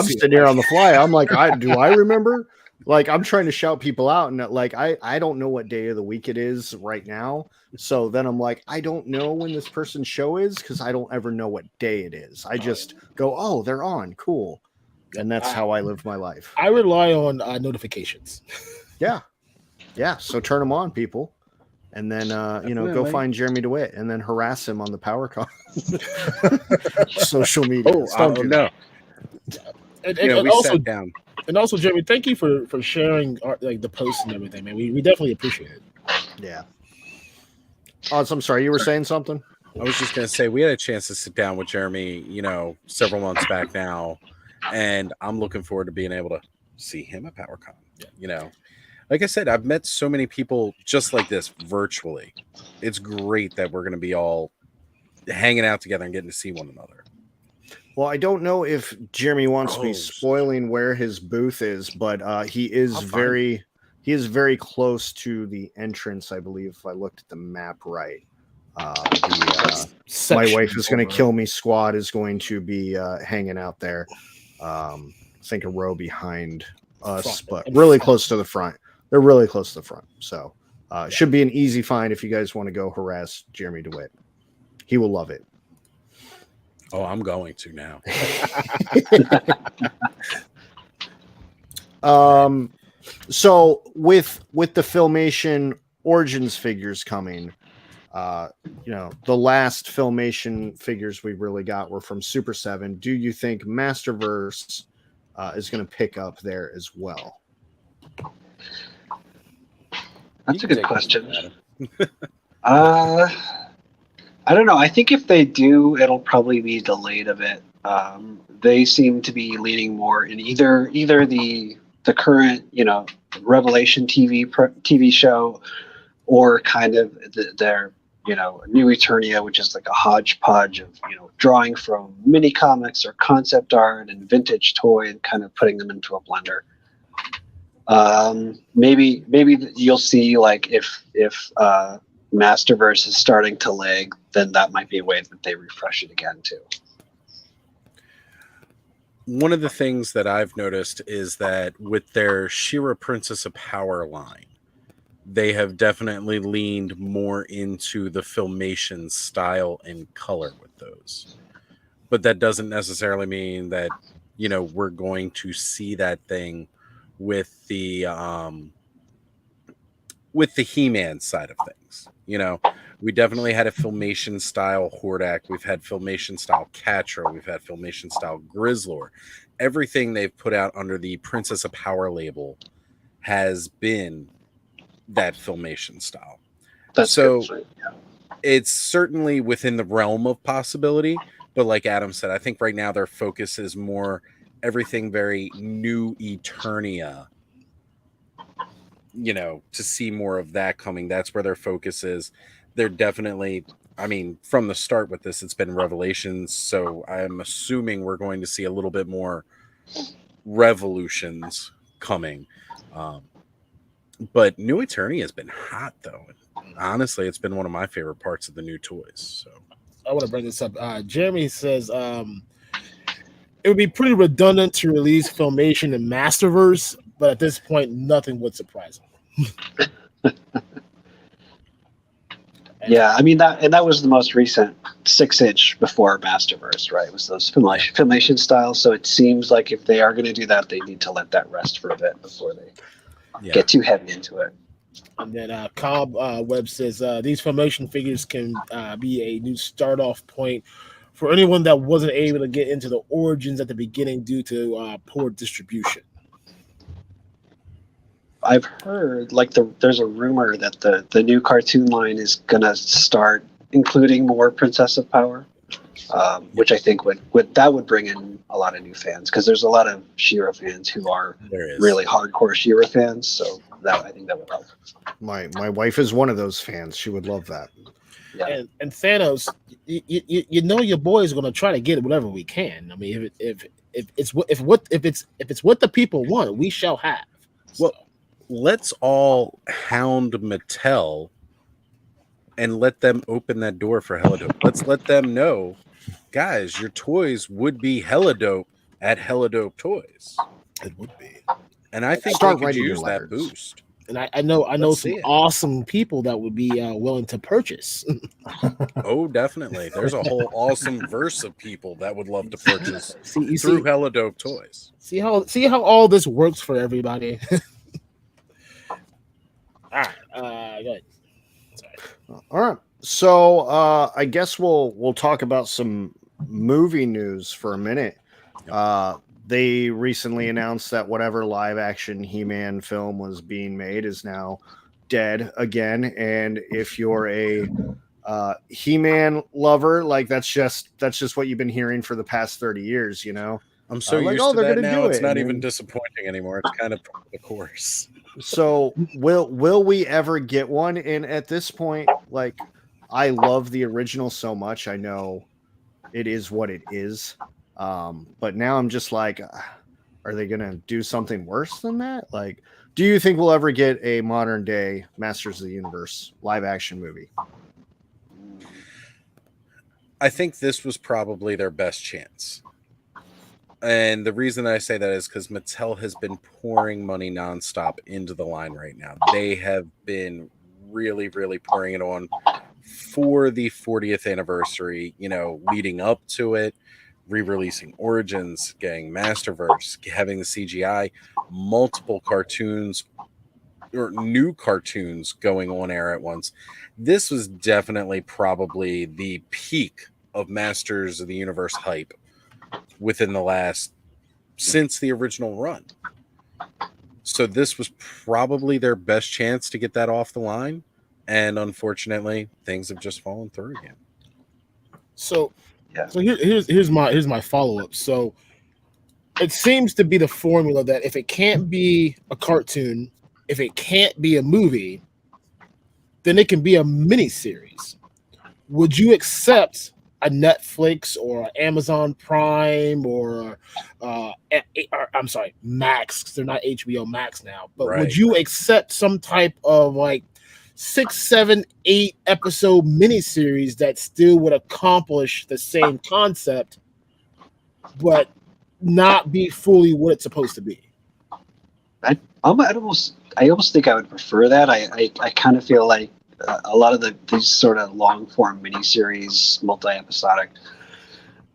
S1: sitting here on the fly. I'm like, do I remember? Like, I'm trying to shout people out, and like, I don't know what day of the week it is right now. So then I'm like, I don't know when this person's show is because I don't ever know what day it is. I just go, oh, they're on, cool, and that's how I live my life.
S2: I rely on notifications.
S1: Yeah. So turn them on, people. And then, go find Jeremy DeWitt and then harass him on the PowerCon social media.
S3: No.
S2: And
S3: also, sat down.
S2: And also, Jeremy, thank you for sharing the posts and everything, man. We definitely appreciate it.
S1: Yeah. Oh, I'm sorry. You were saying something?
S3: I was just going to say we had a chance to sit down with Jeremy, several months back now, and I'm looking forward to being able to see him at PowerCon. Like I said, I've met so many people just like this virtually. It's great that we're going to be all hanging out together and getting to see one another.
S1: Well, I don't know if Jeremy wants me spoiling where his booth is, but he is very close to the entrance, I believe, if I looked at the map right. My Wife Is Going to Kill Me squad is going to be hanging out there. I think a row behind us, but really close to the front. They're really close to the front. So should be an easy find if you guys want to go harass Jeremy DeWitt. He will love it.
S3: Oh, I'm going to now.
S1: So with the Filmation Origins figures coming, the last Filmation figures we really got were from Super 7. Do you think Masterverse is going to pick up there as well?
S4: That's a good question. I don't know. I think if they do, it'll probably be delayed a bit. They seem to be leaning more in either the current, Revelation TV show, or kind of their, New Eternia, which is like a hodgepodge of, drawing from mini comics or concept art and vintage toy and kind of putting them into a blender. Maybe you'll see, like, if Masterverse is starting to lag, then that might be a way that they refresh it again too.
S3: One of the things that I've noticed is that with their She-Ra Princess of Power line, they have definitely leaned more into the Filmation style and color with those. But that doesn't necessarily mean that, we're going to see that thing with the He-Man side of things. We definitely had a Filmation style Hordak. We've had Filmation style Catra. We've had Filmation style Grizzlor. Everything they've put out under the Princess of Power label has been that Filmation style.
S4: That's
S3: so
S4: good. Yeah.
S3: It's certainly within the realm of possibility. But like Adam said, I think right now their focus is more everything very New Eternia. To see more of that coming. That's where their focus is. They're definitely, from the start with this, it's been Revelations. So I'm assuming we're going to see a little bit more Revolutions coming. But New Eternia has been hot, though. Honestly, it's been one of my favorite parts of the new toys. So
S2: I want to bring this up. Jeremy says it would be pretty redundant to release Filmation and Masterverse, but at this point, nothing would surprise him.
S4: Yeah, that was the most recent 6-inch before Masterverse, right? It was those Filmation styles. So it seems like if they are going to do that, they need to let that rest for a bit before they get too heavy into it.
S2: And then Cobb Webb says these Filmation figures can be a new start-off point for anyone that wasn't able to get into the Origins at the beginning due to poor distribution.
S4: I've heard there's a rumor that the new cartoon line is gonna start including more Princess of Power. which I think would bring in a lot of new fans, because there's a lot of She-Ra fans who are really hardcore She-Ra fans. So I think that would help.
S1: My wife is one of those fans. She would love that.
S4: Yeah.
S2: And Thanos, you know your boy is going to try to get whatever we can. I mean, if it's what the people want, we shall have.
S3: Well, let's all hound Mattel and let them open that door for Helladope. Let's let them know, guys, your toys would be Helladope at Helladope Toys.
S2: It would be.
S3: And I think
S1: Start
S3: they could
S1: writing
S3: use
S1: your
S3: that
S1: letters.
S3: boost.
S2: And I know
S3: Let's
S2: some
S3: see it.
S2: awesome people that would be willing to purchase.
S3: Oh, definitely. There's a whole awesome verse of people that would love to purchase
S2: See
S3: through Helladope Toys.
S2: see how all this works for everybody. All right, go ahead. Sorry.
S1: All right. So I guess we'll talk about some movie news for a minute. They recently announced that whatever live action He-Man film was being made is now dead again. And if you're a He-Man lover, like that's just what you've been hearing for the past 30 years, you know.
S3: I'm so
S1: Like,
S3: used
S1: oh,
S3: to
S1: they're
S3: that
S1: gonna
S3: now.
S1: do
S3: It's
S1: it.
S3: not
S1: And
S3: even
S1: then-
S3: disappointing anymore. It's kind of the course.
S1: So will we ever get one? And at this point, like, I love the original so much. I know it is what it is. But now I'm just like, are they gonna do something worse than that? Like, do you think we'll ever get a modern day Masters of the Universe live action movie?
S3: I think this was probably their best chance. And the reason I say that is because Mattel has been pouring money nonstop into the line right now. They have been really, really pouring it on for the 40th anniversary, you know, leading up to it, re-releasing Origins, getting Masterverse, having the CGI, multiple cartoons or new cartoons going on air at once. This was definitely probably the peak of Masters of the Universe hype within the last, since the original run. So this was probably their best chance to get that off the line. And unfortunately, things have just fallen through again.
S2: So,
S4: Yeah.
S2: so here's my follow up. So, it seems to be the formula that if it can't be a cartoon, if it can't be a movie, then it can be a miniseries. Would you accept a Netflix or Amazon Prime or I'm sorry, Max? 'Cause they're not HBO Max now. But
S3: Right.
S2: would you accept some type of like 6, 7, 8 episode miniseries that still would accomplish the same concept, but not be fully what it's supposed to be?
S4: I almost think I would prefer that. I kind of feel like a lot of these sort of long form miniseries, multi-episodic,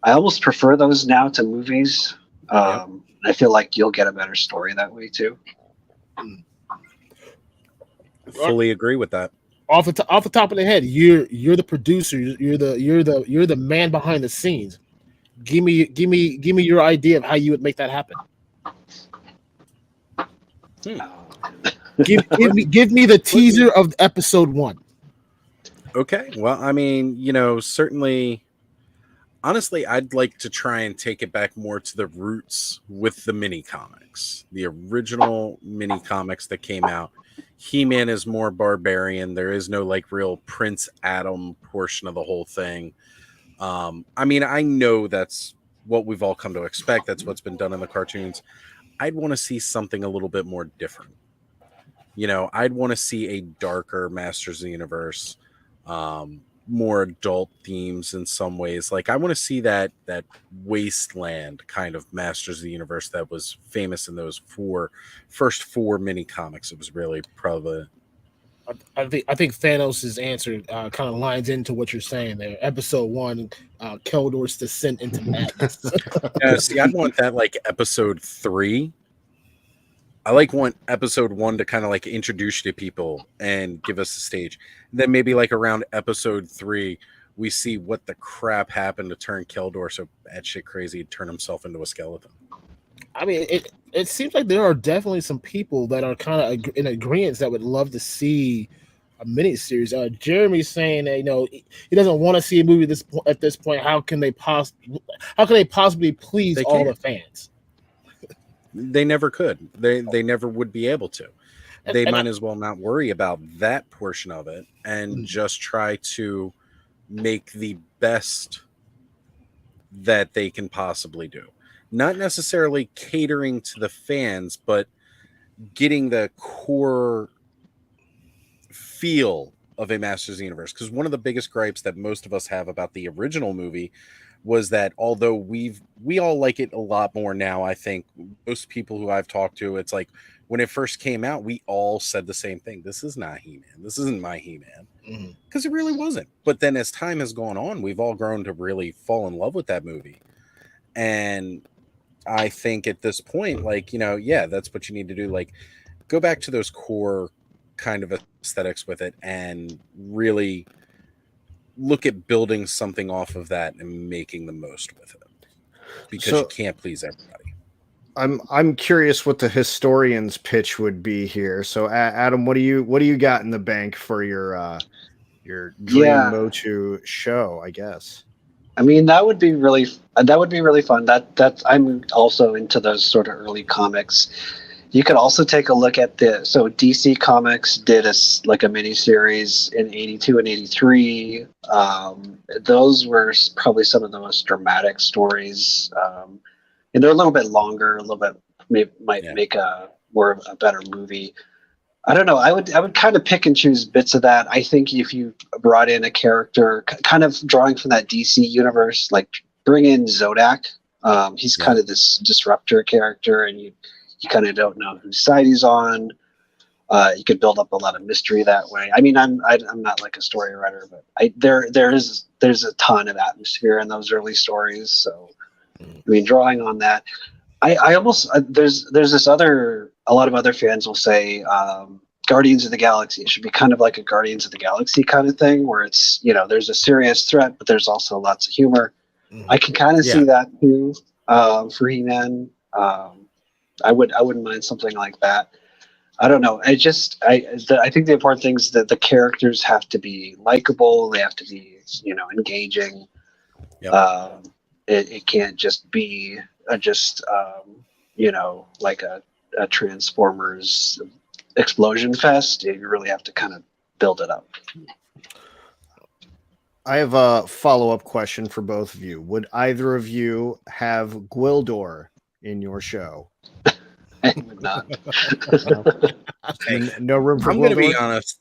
S4: I almost prefer those now to movies. I feel like you'll get a better story that way too.
S3: Fully agree with that.
S2: Off the top of the head, you're the producer. You're the man behind the scenes. Give me your idea of how you would make that happen. Give me the teaser of episode 1.
S3: Okay. Well, I mean, you know, certainly, honestly, I'd like to try and take it back more to the roots with the mini comics, the original mini comics that came out. He-Man is more barbarian. There is no like real Prince Adam portion of the whole thing. I mean, I know that's what we've all come to expect. That's what's been done in the cartoons. I'd want to see something a little bit more different. You know, I'd want to see a darker Masters of the Universe, more adult themes in some ways. Like I want to see that wasteland kind of Masters of the Universe that was famous in those first four mini comics. It was really probably.
S2: I think Thanos' answer kind of lines into what you're saying there. Episode 1, Keldor's descent into madness.
S3: Yeah, see, I'd want that like episode 3. I want episode 1 to kind of like introduce you to people and give us a stage. Then maybe like around episode 3, we see what the crap happened to turn Keldor so batshit crazy, turn himself into a skeleton.
S2: I mean, it seems like there are definitely some people that are kind of in agreement that would love to see mini series. Jeremy's saying that he doesn't want to see a movie at this point. How can they possibly please
S3: They
S2: all
S3: can't.
S2: the fans?
S3: They never could. They never would be able to. They
S2: And
S3: might as well not worry about that portion of it and just try to make the best that they can possibly do. Not necessarily catering to the fans, but getting the core feel of a Masters of the Universe. Because one of the biggest gripes that most of us have about the original movie was that although we all like it a lot more now, I think most people who I've talked to, it's like when it first came out, we all said the same thing. This is not He-Man. This isn't my He-Man. Because it really wasn't. But then as time has gone on, we've all grown to really fall in love with that movie. And I think at this point, like, that's what you need to do. Like, go back to those core kind of aesthetics with it and really look at building something off of that and making the most with it, because you can't please everybody.
S1: I'm curious what the historian's pitch would be here. So Adam, what do you got in the bank for your dream MOTU show, I guess?
S4: I mean, that would be really fun. That's I'm also into those sort of early comics. You could also take a look at DC Comics did a mini series in 82 and 83. Those were probably some of the most dramatic stories. And they're a little bit longer, a little bit might make a better movie. I don't know. I would kind of pick and choose bits of that. I think if you brought in a character kind of drawing from that DC universe, like bring in Zodak. He's kind of this disruptor character, and you kind of don't know whose side he's on. You could build up a lot of mystery that way. I mean, I'm not like a story writer, but there's a ton of atmosphere in those early stories. So, I mean, drawing on that, I almost there's this a lot of other fans will say Guardians of the Galaxy. It should be kind of like a Guardians of the Galaxy kind of thing, where it's there's a serious threat, but there's also lots of humor. I can kind of see that too for He-Man. I wouldn't mind something like that. I don't know. I think the important thing is that the characters have to be likable. They have to be, engaging. Yep. It can't just be like a Transformers explosion fest. You really have to kind of build it up.
S1: I have a follow-up question for both of you. Would either of you have Gwildor in your show?
S4: I would not.
S1: No room for Gwildor?
S3: I'm going to be honest.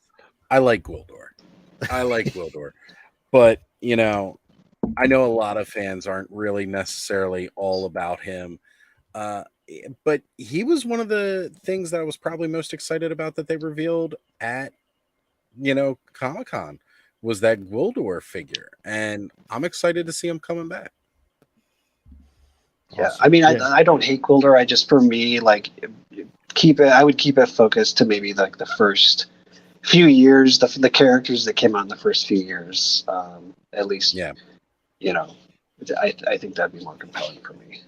S3: I like Gwildor. But, I know a lot of fans aren't really necessarily all about him. But he was one of the things that I was probably most excited about that they revealed at, Comic-Con, was that Gwildor figure. And I'm excited to see him coming back.
S4: Yeah, I mean, I don't hate Gwildor. I just, for me, like, I would keep it focused to maybe like the first few years, the characters that came out in the first few years, at least. Yeah. I think that'd be more compelling for me.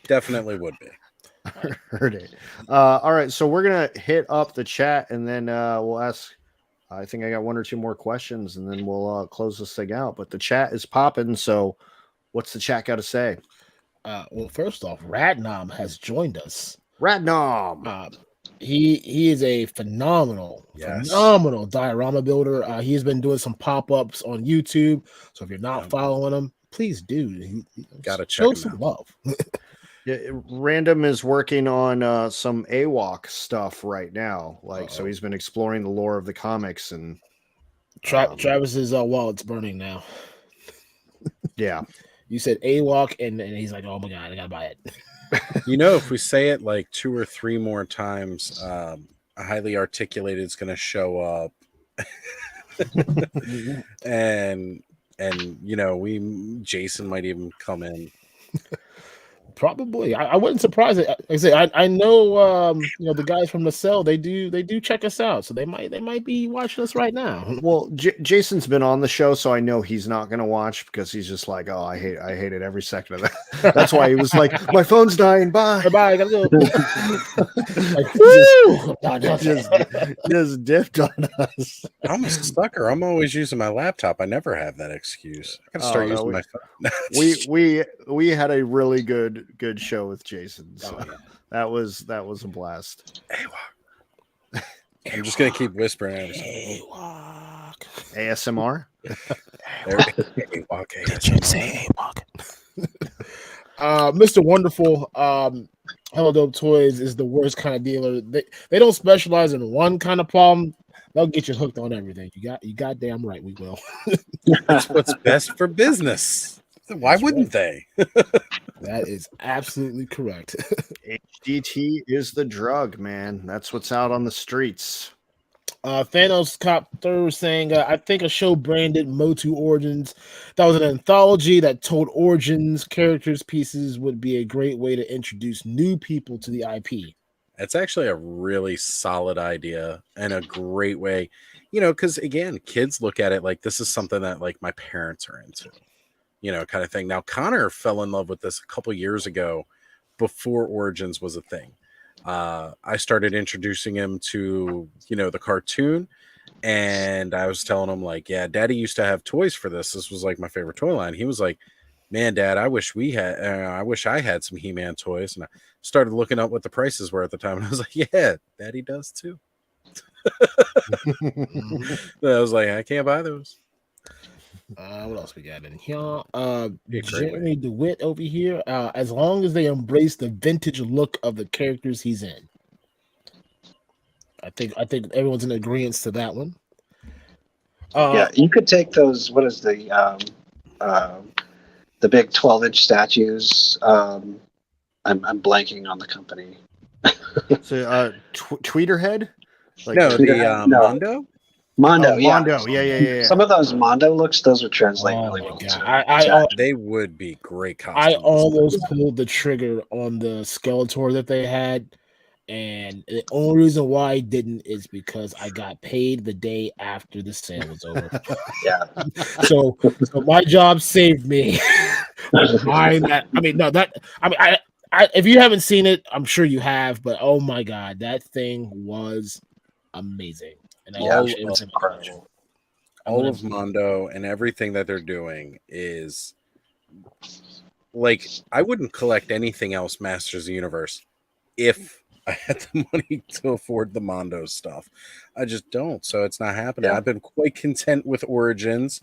S3: Definitely would be.
S1: Heard it. All right, so we're gonna hit up the chat, and then we'll ask. I think I got one or two more questions, and then we'll close this thing out. But the chat is popping. So, what's the chat got to say?
S2: Well, first off, Radnom has joined us.
S1: Radnom.
S2: He is a phenomenal diorama builder. He's been doing some pop-ups on YouTube. So if you're not following him, please do.
S3: Gotta check
S2: some
S3: him
S2: love.
S1: Yeah, Random is working on some AWOC stuff right now. So he's been exploring the lore of the comics, and
S2: Travis's wallet's burning now.
S1: Yeah.
S2: You said AWOC, and he's like, oh my God, I gotta buy it.
S3: If we say it like 2 or 3 more times, a highly articulated is going to show up. and Jason might even come in.
S2: Probably. I wouldn't surprise it. Like I say, I know the guys from the cell, they do check us out. So they might be watching us right now.
S1: Well, Jason's been on the show, so I know he's not going to watch because he's just like, oh, I hate it every second of that. That's why he was like, my phone's dying. Bye.
S2: Bye. I gotta go.
S1: Just dipped on us.
S3: I'm a sucker. I'm always using my laptop. I never have that excuse. I gotta start using my phone.
S1: we had a really good show with Jason. So
S2: Oh, yeah.
S1: that was a blast.
S3: I'm just gonna keep whispering.
S2: Walk.
S1: ASMR.
S2: Mr. Wonderful, helladopetoys is the worst kind of dealer. They don't specialize in one kind of problem. They'll get you hooked on everything. You goddamn right, we will.
S3: That's what's best for business. Why wouldn't they?
S2: That is absolutely correct.
S1: HDT is the drug, man. That's what's out on the streets.
S2: Thanos Cop Third saying, I think a show branded MOTU Origins that was an anthology that told origins, characters, pieces would be a great way to introduce new people to the IP.
S3: It's actually a really solid idea and a great way, because again, kids look at it like this is something that like my parents are into, kind of thing. Now, Connor fell in love with this a couple years ago before Origins was a thing. I started introducing him to, the cartoon, and I was telling him like, yeah, Daddy used to have toys for this. This was like my favorite toy line. He was like, man, Dad, I wish I had some He-Man toys. And I started looking up what the prices were at the time. And I was like, yeah, Daddy does too. I was like, I can't buy those.
S2: What else we got in here? Jeremy DeWitt over here. As long as they embrace the vintage look of the characters he's in. I think everyone's in agreement to that one.
S4: Yeah, you could take those. What is the big 12-inch statues? I'm blanking on the company.
S1: So, Tweeterhead?
S3: Like the Mondo?
S4: Mondo,
S1: Mondo, yeah.
S4: Some of those Mondo looks, those would translate really well.
S3: They would be great costumes.
S2: I almost pulled the trigger on the Skeletor that they had, and the only reason why I didn't is because I got paid the day after the sale was over.
S4: Yeah.
S2: So my job saved me. If you haven't seen it, I'm sure you have, but oh my god, that thing was amazing. And
S4: it was incredible.
S3: All of Mondo and everything that they're doing is like, I wouldn't collect anything else Masters of the Universe if I had the money to afford the Mondo stuff. I just don't, so it's not happening. Yeah. I've been quite content with Origins.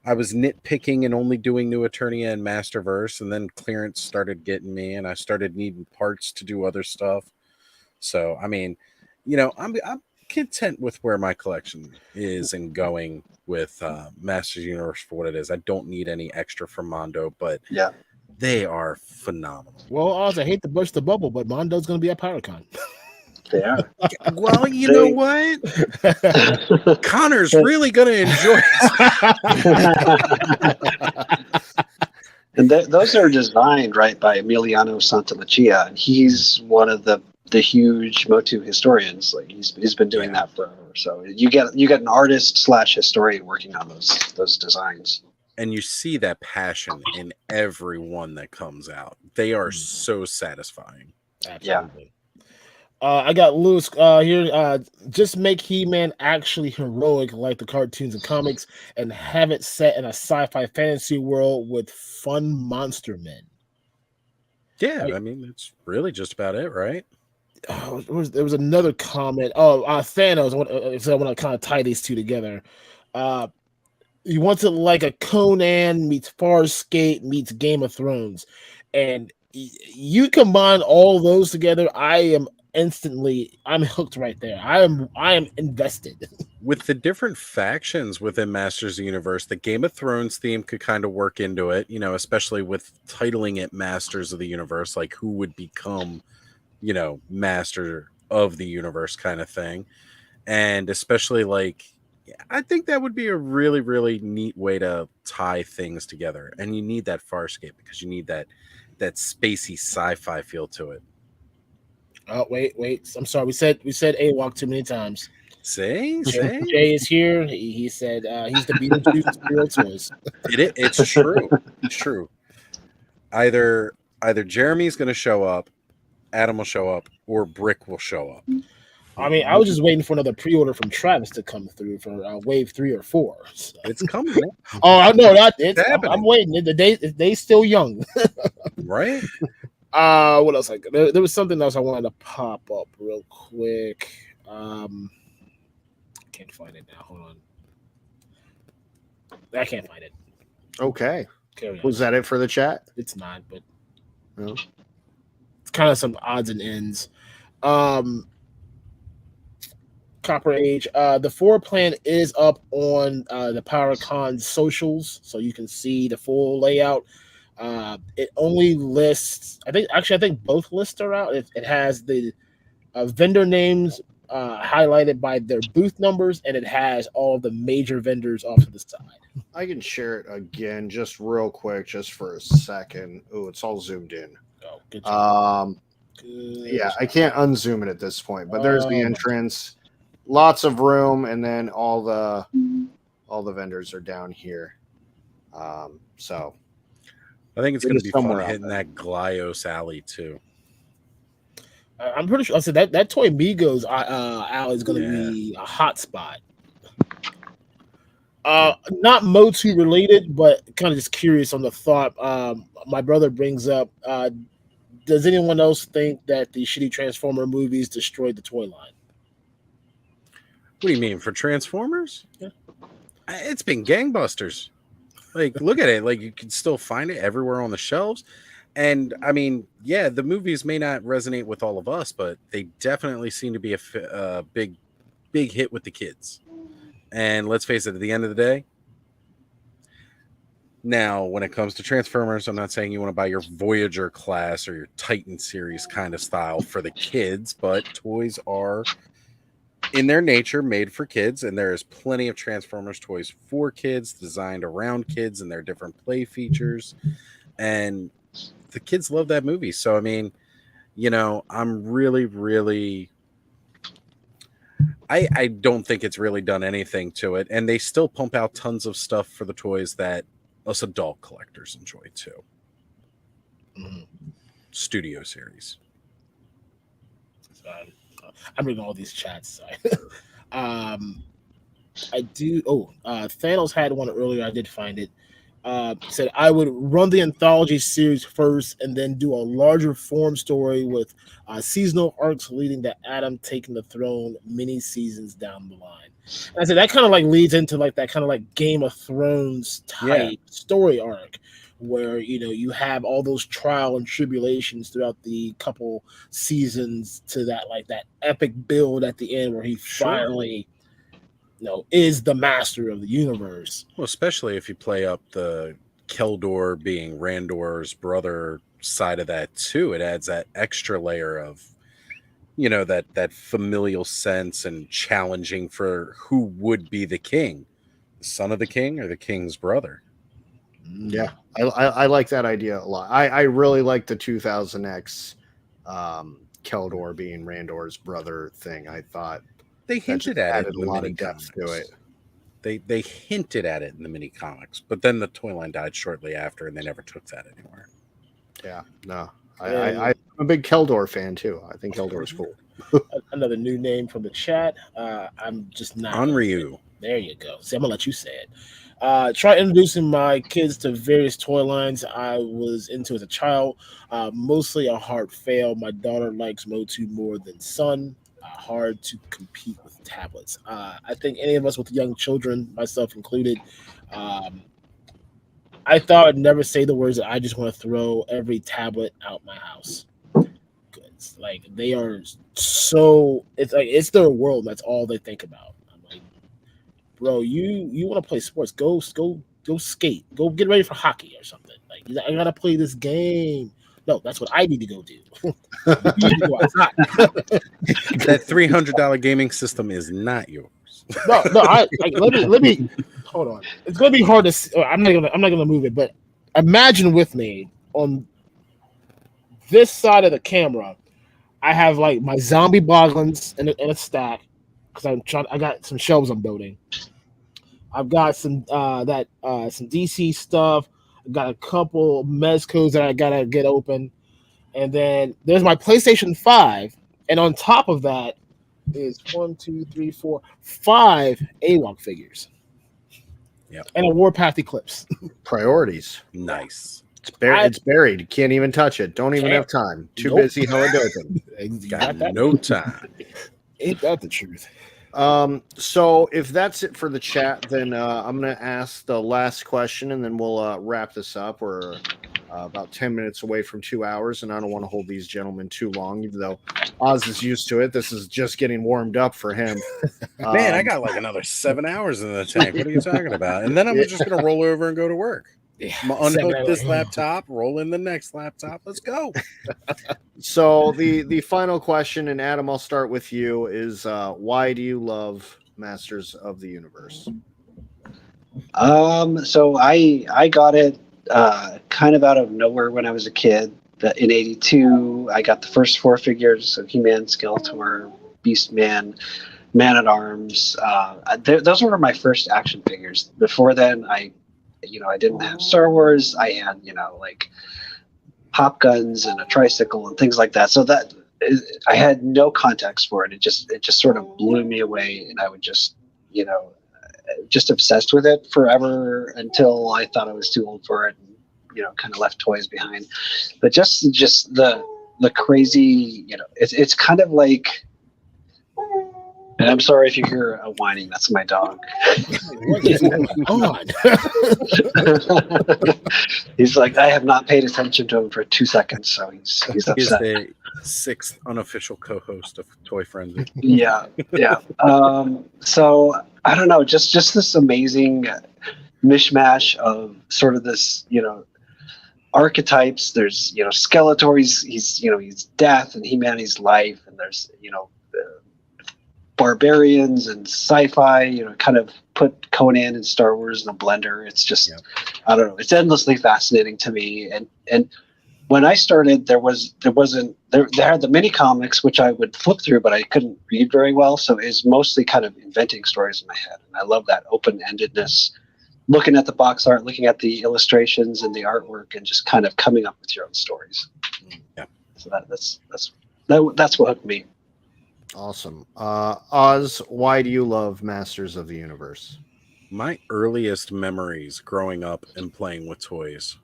S3: I was nitpicking and only doing New Eternia and Masterverse, and then clearance started getting me, and I started needing parts to do other stuff. So, I mean, I'm content with where my collection is and going with Masters Universe for what it is. I don't need any extra from Mondo, but
S4: yeah,
S3: they are phenomenal.
S2: Well, Oz, I hate to burst the bubble, but Mondo's going to be at PowerCon.
S4: They are.
S3: Well, you know what? Connor's really going to enjoy it.
S4: And those are designed by Emiliano Santamacia, and he's one of the huge MOTU historians. Like he's been doing that forever. So you get an artist / historian working on those designs.
S3: And you see that passion in every one that comes out. They are so satisfying.
S2: Absolutely. I got Lewis here. Just make He-Man actually heroic like the cartoons and comics, and have it set in a sci-fi fantasy world with fun monster men.
S3: Yeah, I mean, that's really just about it, right?
S2: There was another comment. Thanos. I want to kind of tie these two together. He wants it like a Conan meets Farscape meets Game of Thrones, and you combine all those together, I'm hooked right there. I am invested.
S3: With the different factions within Masters of the Universe, the Game of Thrones theme could kind of work into it, especially with titling it Masters of the Universe, like who would become, Master of the Universe kind of thing. And especially I think that would be a really, really neat way to tie things together. And you need that Farscape because you need that spacey sci-fi feel to it.
S2: Oh wait. I'm sorry. We said AWOC too many times.
S3: See?
S2: Jay is here. He said he's the Beetlejuice Real Toys.
S3: It's true. It's true. Either Jeremy's going to show up, Adam will show up, or Brick will show up.
S2: I mean, I was just waiting for another pre-order from Travis to come through for wave 3 or 4. So.
S3: It's coming.
S2: Oh, I know that.
S3: Happening.
S2: I'm waiting. They still young,
S3: right?
S2: What else? There was something else I wanted to pop up real quick. I can't find it now. Hold on. I can't find it.
S1: Okay.
S2: Carry on.
S1: Was that it for the chat?
S2: It's not, but
S1: No.
S2: it's kind of some odds and ends. Copper Age. The floor plan is up on the PowerCon socials, so you can see the full layout. It only lists. I think both lists are out. It has the vendor names highlighted by their booth numbers, and it has all the major vendors off to the side.
S1: I can share it again, just real quick, just for a second. Oh, it's all zoomed in.
S2: Oh, good job.
S1: Yeah, I can't unzoom it at this point, but there's the entrance. Lots of room, and then all the vendors are down here. So
S3: I think it's going to be fun
S1: somewhere
S3: hitting that Glios alley too.
S2: I'm pretty sure. I said that Toy Migos alley is going to be a hot spot. Not MOTU related, but kind of just curious on the thought. My brother brings up. Does anyone else think that the shitty Transformer movies destroyed the toy line?
S3: What do you mean for Transformers?
S2: Yeah.
S3: It's been gangbusters. Like, look at it. Like, you can still find it everywhere on the shelves. And I mean, yeah, the movies may not resonate with all of us, but they definitely seem to be a big hit with the kids. And let's face it, at the end of the day, now when it comes to Transformers, I'm not saying you want to buy your Voyager class or your Titan series kind of style for the kids, but toys are in their nature made for kids, and there is plenty of Transformers toys for kids designed around kids and their different play features, and the kids love that movie. So I mean, you know, I'm really I don't think it's really done anything to it, and they still pump out tons of stuff for the toys that us adult collectors enjoy too. Studio series.
S2: I'm reading all these chats. I do. Thanos had one earlier. I did find it. Said I would run the anthology series first, and then do a larger form story with seasonal arcs leading to Adam taking the throne many seasons down the line. And I said that kind of like leads into like that kind of like Game of Thrones type story arc, where you have all those trial and tribulations throughout the couple seasons to that epic build at the end where he finally is the master of the universe. Well,
S3: especially if you play up the Keldor being Randor's brother side of that too, it adds that extra layer of that familial sense and challenging for who would be the king, the son of the king or the king's brother.
S1: Yeah, I like that idea a lot. I really like the 2000X Keldor being Randor's brother thing. I thought
S3: they hinted at it in
S1: a
S3: the
S1: lot
S3: mini
S1: of depth
S3: comics.
S1: to it.
S3: They hinted at it in the mini comics, but then the toy line died shortly after, and they never took that anywhere.
S1: Yeah, no, I'm a big Keldor fan too. I think Keldor is cool.
S2: Another new name from the chat. I'm just not
S3: Onryu.
S2: There you go. See, I'm gonna let you say it. Try introducing my kids to various toy lines I was into as a child. Mostly a hard fail. My daughter likes MOTU more than son. Hard to compete with tablets. I think any of us with young children, myself included, I thought I'd never say the words that I just want to throw every tablet out my house. It's like they are so. It's like it's their world. That's all they think about. I'm like, bro, you want to play sports? Go skate. Go get ready for hockey or something. Like I gotta play this game. No, that's what I need to go do. You need to go outside.
S3: That $300 gaming system is not yours.
S2: No. Let me hold on. It's gonna be hard to. I'm not gonna move it, but imagine with me on this side of the camera, I have like my zombie boglins in a stack because I got some shelves I'm building. I've got some some DC stuff. I got a couple mezcos that I gotta get open, and then there's my PlayStation 5, and on top of that is 1, 2, 3, 4, 5 AWOC figures.
S3: Yep.
S2: And a Warpath Eclipse.
S1: Priorities.
S3: Nice.
S1: It's buried. You can't even touch it. Don't even have time. Too busy helladoping.
S3: Got no time.
S2: Ain't that the truth?
S1: So if that's it for the chat, then I'm gonna ask the last question, and then we'll wrap this up. We're about 10 minutes away from 2 hours, and I don't want to hold these gentlemen too long, even though Oz is used to it. This is just getting warmed up for him.
S3: Man, I got like another 7 hours in the tank. What are you talking about? And then I'm just gonna roll over and go to work. Unhook this laptop, roll in the next laptop. Let's go.
S1: So the final question, and Adam, I'll start with you, is why do you love Masters of the Universe?
S4: So I got it kind of out of nowhere when I was a kid. In '82, I got the first 4 figures of He-Man, Skeletor, Beastman, Man-at-Arms. Those were my first action figures. Before then, I didn't have Star Wars. I had, like pop guns and a tricycle and things like that. So I had no context for it. It just sort of blew me away, and I would just obsessed with it forever until I thought I was too old for it, and kind of left toys behind. But just the crazy, it's kind of like. And I'm sorry if you hear a whining. That's my dog.
S2: What is going on?
S4: He's like, I have not paid attention to him for 2 seconds, so he's upset.
S3: He's the 6th unofficial co-host of Toy Frenzy.
S4: Yeah. So I don't know, just this amazing mishmash of sort of this, archetypes. There's Skeletor. He's death, and He-Man, he's life, and there's barbarians and sci-fi, kind of put Conan and Star Wars in a blender. It's just, I don't know. It's endlessly fascinating to me. And when I started, they had the mini comics, which I would flip through, but I couldn't read very well. So it's mostly kind of inventing stories in my head. And I love that open-endedness, looking at the box art, looking at the illustrations and the artwork, and just kind of coming up with your own stories.
S3: Yeah.
S4: So that's what hooked me.
S1: Awesome. Oz, why do you love Masters of the Universe?
S3: My earliest memories growing up and playing with toys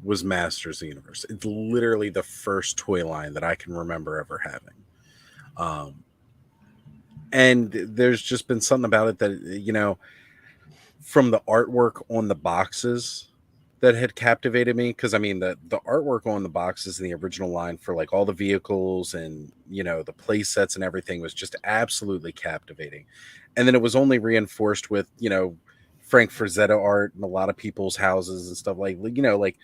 S3: was Masters of the Universe. It's literally the first toy line that I can remember ever having. And there's just been something about it that, from the artwork on the boxes that had captivated me. Because, the artwork on the boxes in the original line for, like, all the vehicles and, the play sets and everything was just absolutely captivating. And then it was only reinforced with, Frank Frazetta art in a lot of people's houses and stuff like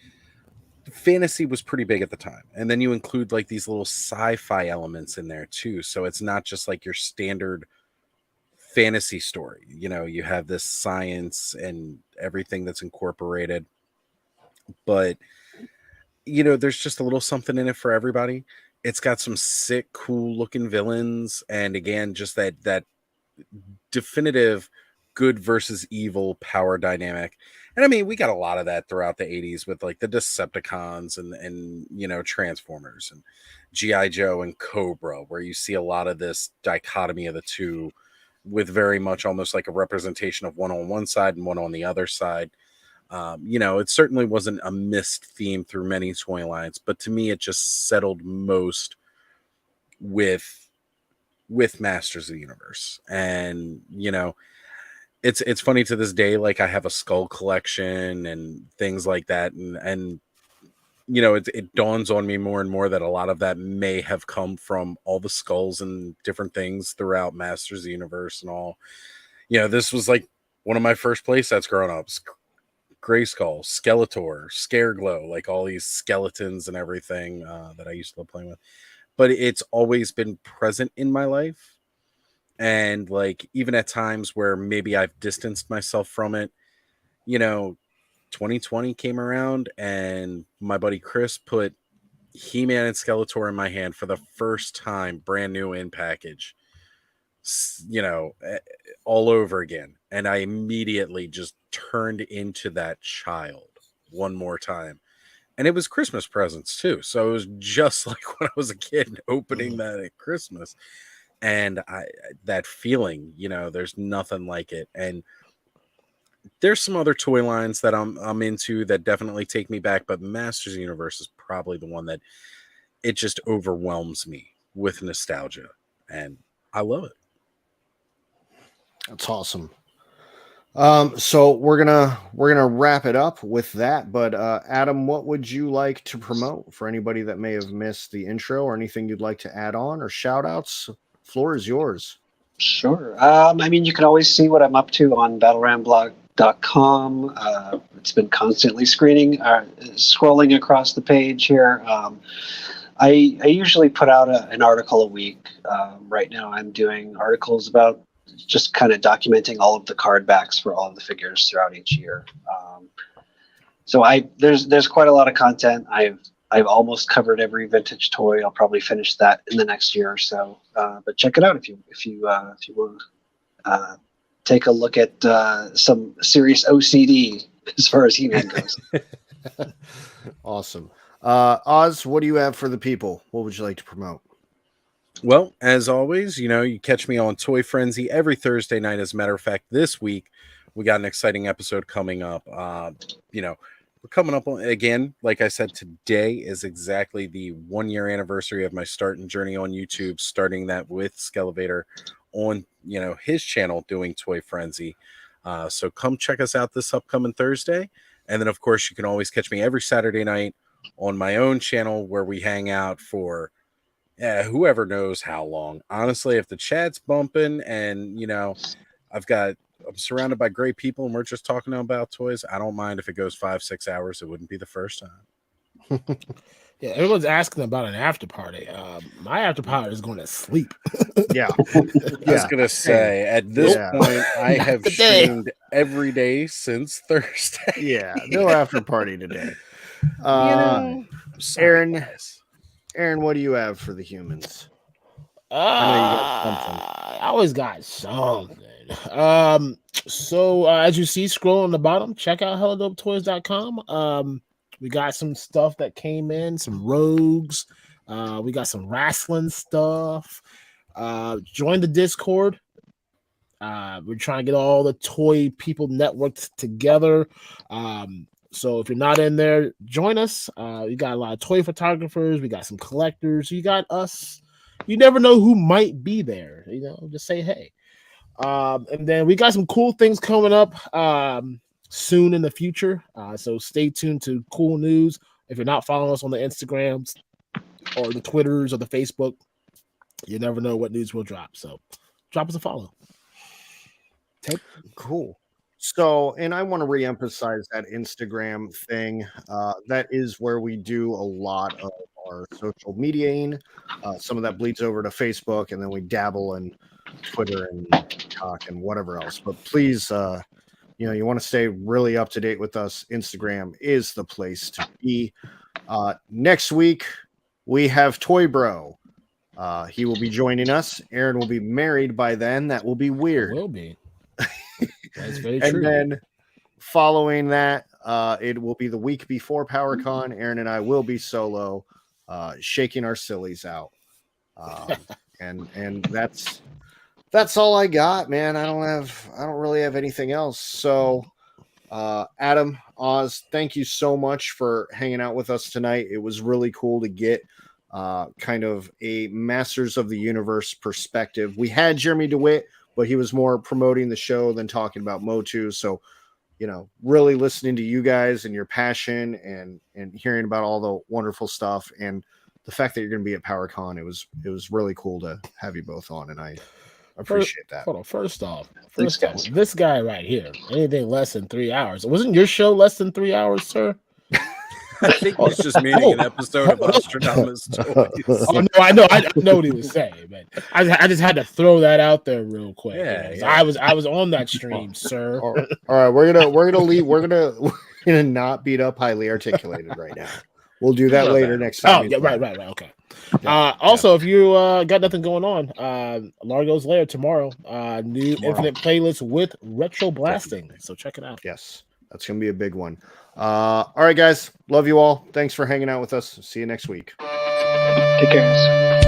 S3: fantasy was pretty big at the time. And then you include like these little sci-fi elements in there too. So it's not just like your standard fantasy story. You have this science and everything that's incorporated. But, there's just a little something in it for everybody. It's got some sick, cool looking villains. And again, just that definitive good versus evil power dynamic. And we got a lot of that throughout the 80s with like the Decepticons and Transformers and G.I. Joe and Cobra, where you see a lot of this dichotomy of the two with very much almost like a representation of one on one side and one on the other side. It certainly wasn't a missed theme through many toy lines, but to me, it just settled most with Masters of the Universe. And, it's funny to this day, like I have a skull collection and things like that. And it dawns on me more and more that a lot of that may have come from all the skulls and different things throughout Masters of the Universe and all. This was like one of my first play sets growing up. Grayskull, Skeletor, Scareglow, like all these skeletons and everything that I used to love playing with. But it's always been present in my life. And like, even at times where maybe I've distanced myself from it, 2020 came around and my buddy Chris put He-Man and Skeletor in my hand for the first time, brand new in package, all over again. And I immediately just turned into that child one more time. And it was Christmas presents too. So it was just like when I was a kid opening that at Christmas. And that feeling, there's nothing like it. And there's some other toy lines that I'm into that definitely take me back, but Masters of the Universe is probably the one that it just overwhelms me with nostalgia, and I love it.
S1: That's awesome. So we're gonna wrap it up with that. But Adam, what would you like to promote for anybody that may have missed the intro, or anything you'd like to add on, or shout outs? Floor is yours.
S4: Sure. You can always see what I'm up to on battleramblog.com. It's been constantly scrolling across the page here. I usually put out an article a week. Right now I'm doing articles about just kind of documenting all of the card backs for all of the figures throughout each year. So there's quite a lot of content. I've almost covered every vintage toy. I'll probably finish that in the next year or so. But check it out if you want to take a look at some serious OCD as far as He-Man goes.
S1: Awesome. Oz, what do you have for the people? What would you like to promote?
S3: Well, as always, you catch me on Toy Frenzy every Thursday night. As a matter of fact, this week we got an exciting episode coming up. We're coming up on, again, like I said, today is exactly the 1 year anniversary of my starting journey on YouTube, starting that with Skelevator on, his channel doing Toy Frenzy. So come check us out this upcoming Thursday. And then, of course, you can always catch me every Saturday night on my own channel where we hang out for whoever knows how long. Honestly, if the chat's bumping and, I'm surrounded by great people and we're just talking about toys, I don't mind if it goes 5-6 hours. It wouldn't be the first time.
S2: Yeah, everyone's asking about an after party. My after party is going to sleep.
S1: Yeah.
S3: I was going to say, at this point, I have streamed every day since Thursday.
S1: Yeah, no after party today.
S3: Aaron,
S1: what do you have for the humans?
S2: I always got something. So as you see, scroll on the bottom, check out helladopetoys.com. We got some stuff that came in, some rogues. We got some wrestling stuff. Join the Discord. We're trying to get all the toy people networked together. So if you're not in there, join us. We got a lot of toy photographers. We got some collectors. You got us. You never know who might be there. Just say hey. And then we got some cool things coming up soon in the future. So stay tuned to cool news. If you're not following us on the Instagrams or the Twitters or the Facebook, you never know what news will drop. So drop us a follow.
S1: Cool. So, and I want to reemphasize that Instagram thing. That is where we do a lot of our social mediaing. Some of that bleeds over to Facebook, and then we dabble in Twitter and TikTok and whatever else. But please, you want to stay really up to date with us. Instagram is the place to be. Next week, we have Toy Bro. He will be joining us. Aaron will be married by then. That will be weird.
S2: It will be. That's very true.
S1: And then following that, it will be the week before PowerCon. Aaron and I will be solo, shaking our sillies out. And that's all I got, man. I don't really have anything else. So, Adam, Oz, thank you so much for hanging out with us tonight. It was really cool to get kind of a Masters of the Universe perspective. We had Jeremy DeWitt, but he was more promoting the show than talking about MOTU. So, really listening to you guys and your passion and hearing about all the wonderful stuff and the fact that you're going to be at PowerCon, it was really cool to have you both on, and I appreciate that.
S2: Hold on. First off, this guy right here, anything less than 3 hours. Wasn't your show less than 3 hours, sir?
S3: I think he's just meaning an episode of Ozstradamus Toyz.
S2: Oh, no, I know what he was saying, but I just had to throw that out there real quick.
S3: Yeah.
S2: I was on that stream, sir.
S1: All right, we're gonna leave. We're gonna not beat up highly articulated right now. We'll do that
S3: Love
S1: later
S3: that.
S1: next time.
S2: Oh, yeah, right. Okay.
S1: Yeah,
S2: Also, if you got nothing going on, Largo's Lair tomorrow, new
S1: Tomorrow.
S2: Infinite playlist with retro blasting. So check it out.
S1: Yes, that's going to be a big one. All right, guys. Love you all. Thanks for hanging out with us. See you next week.
S4: Take care, guys.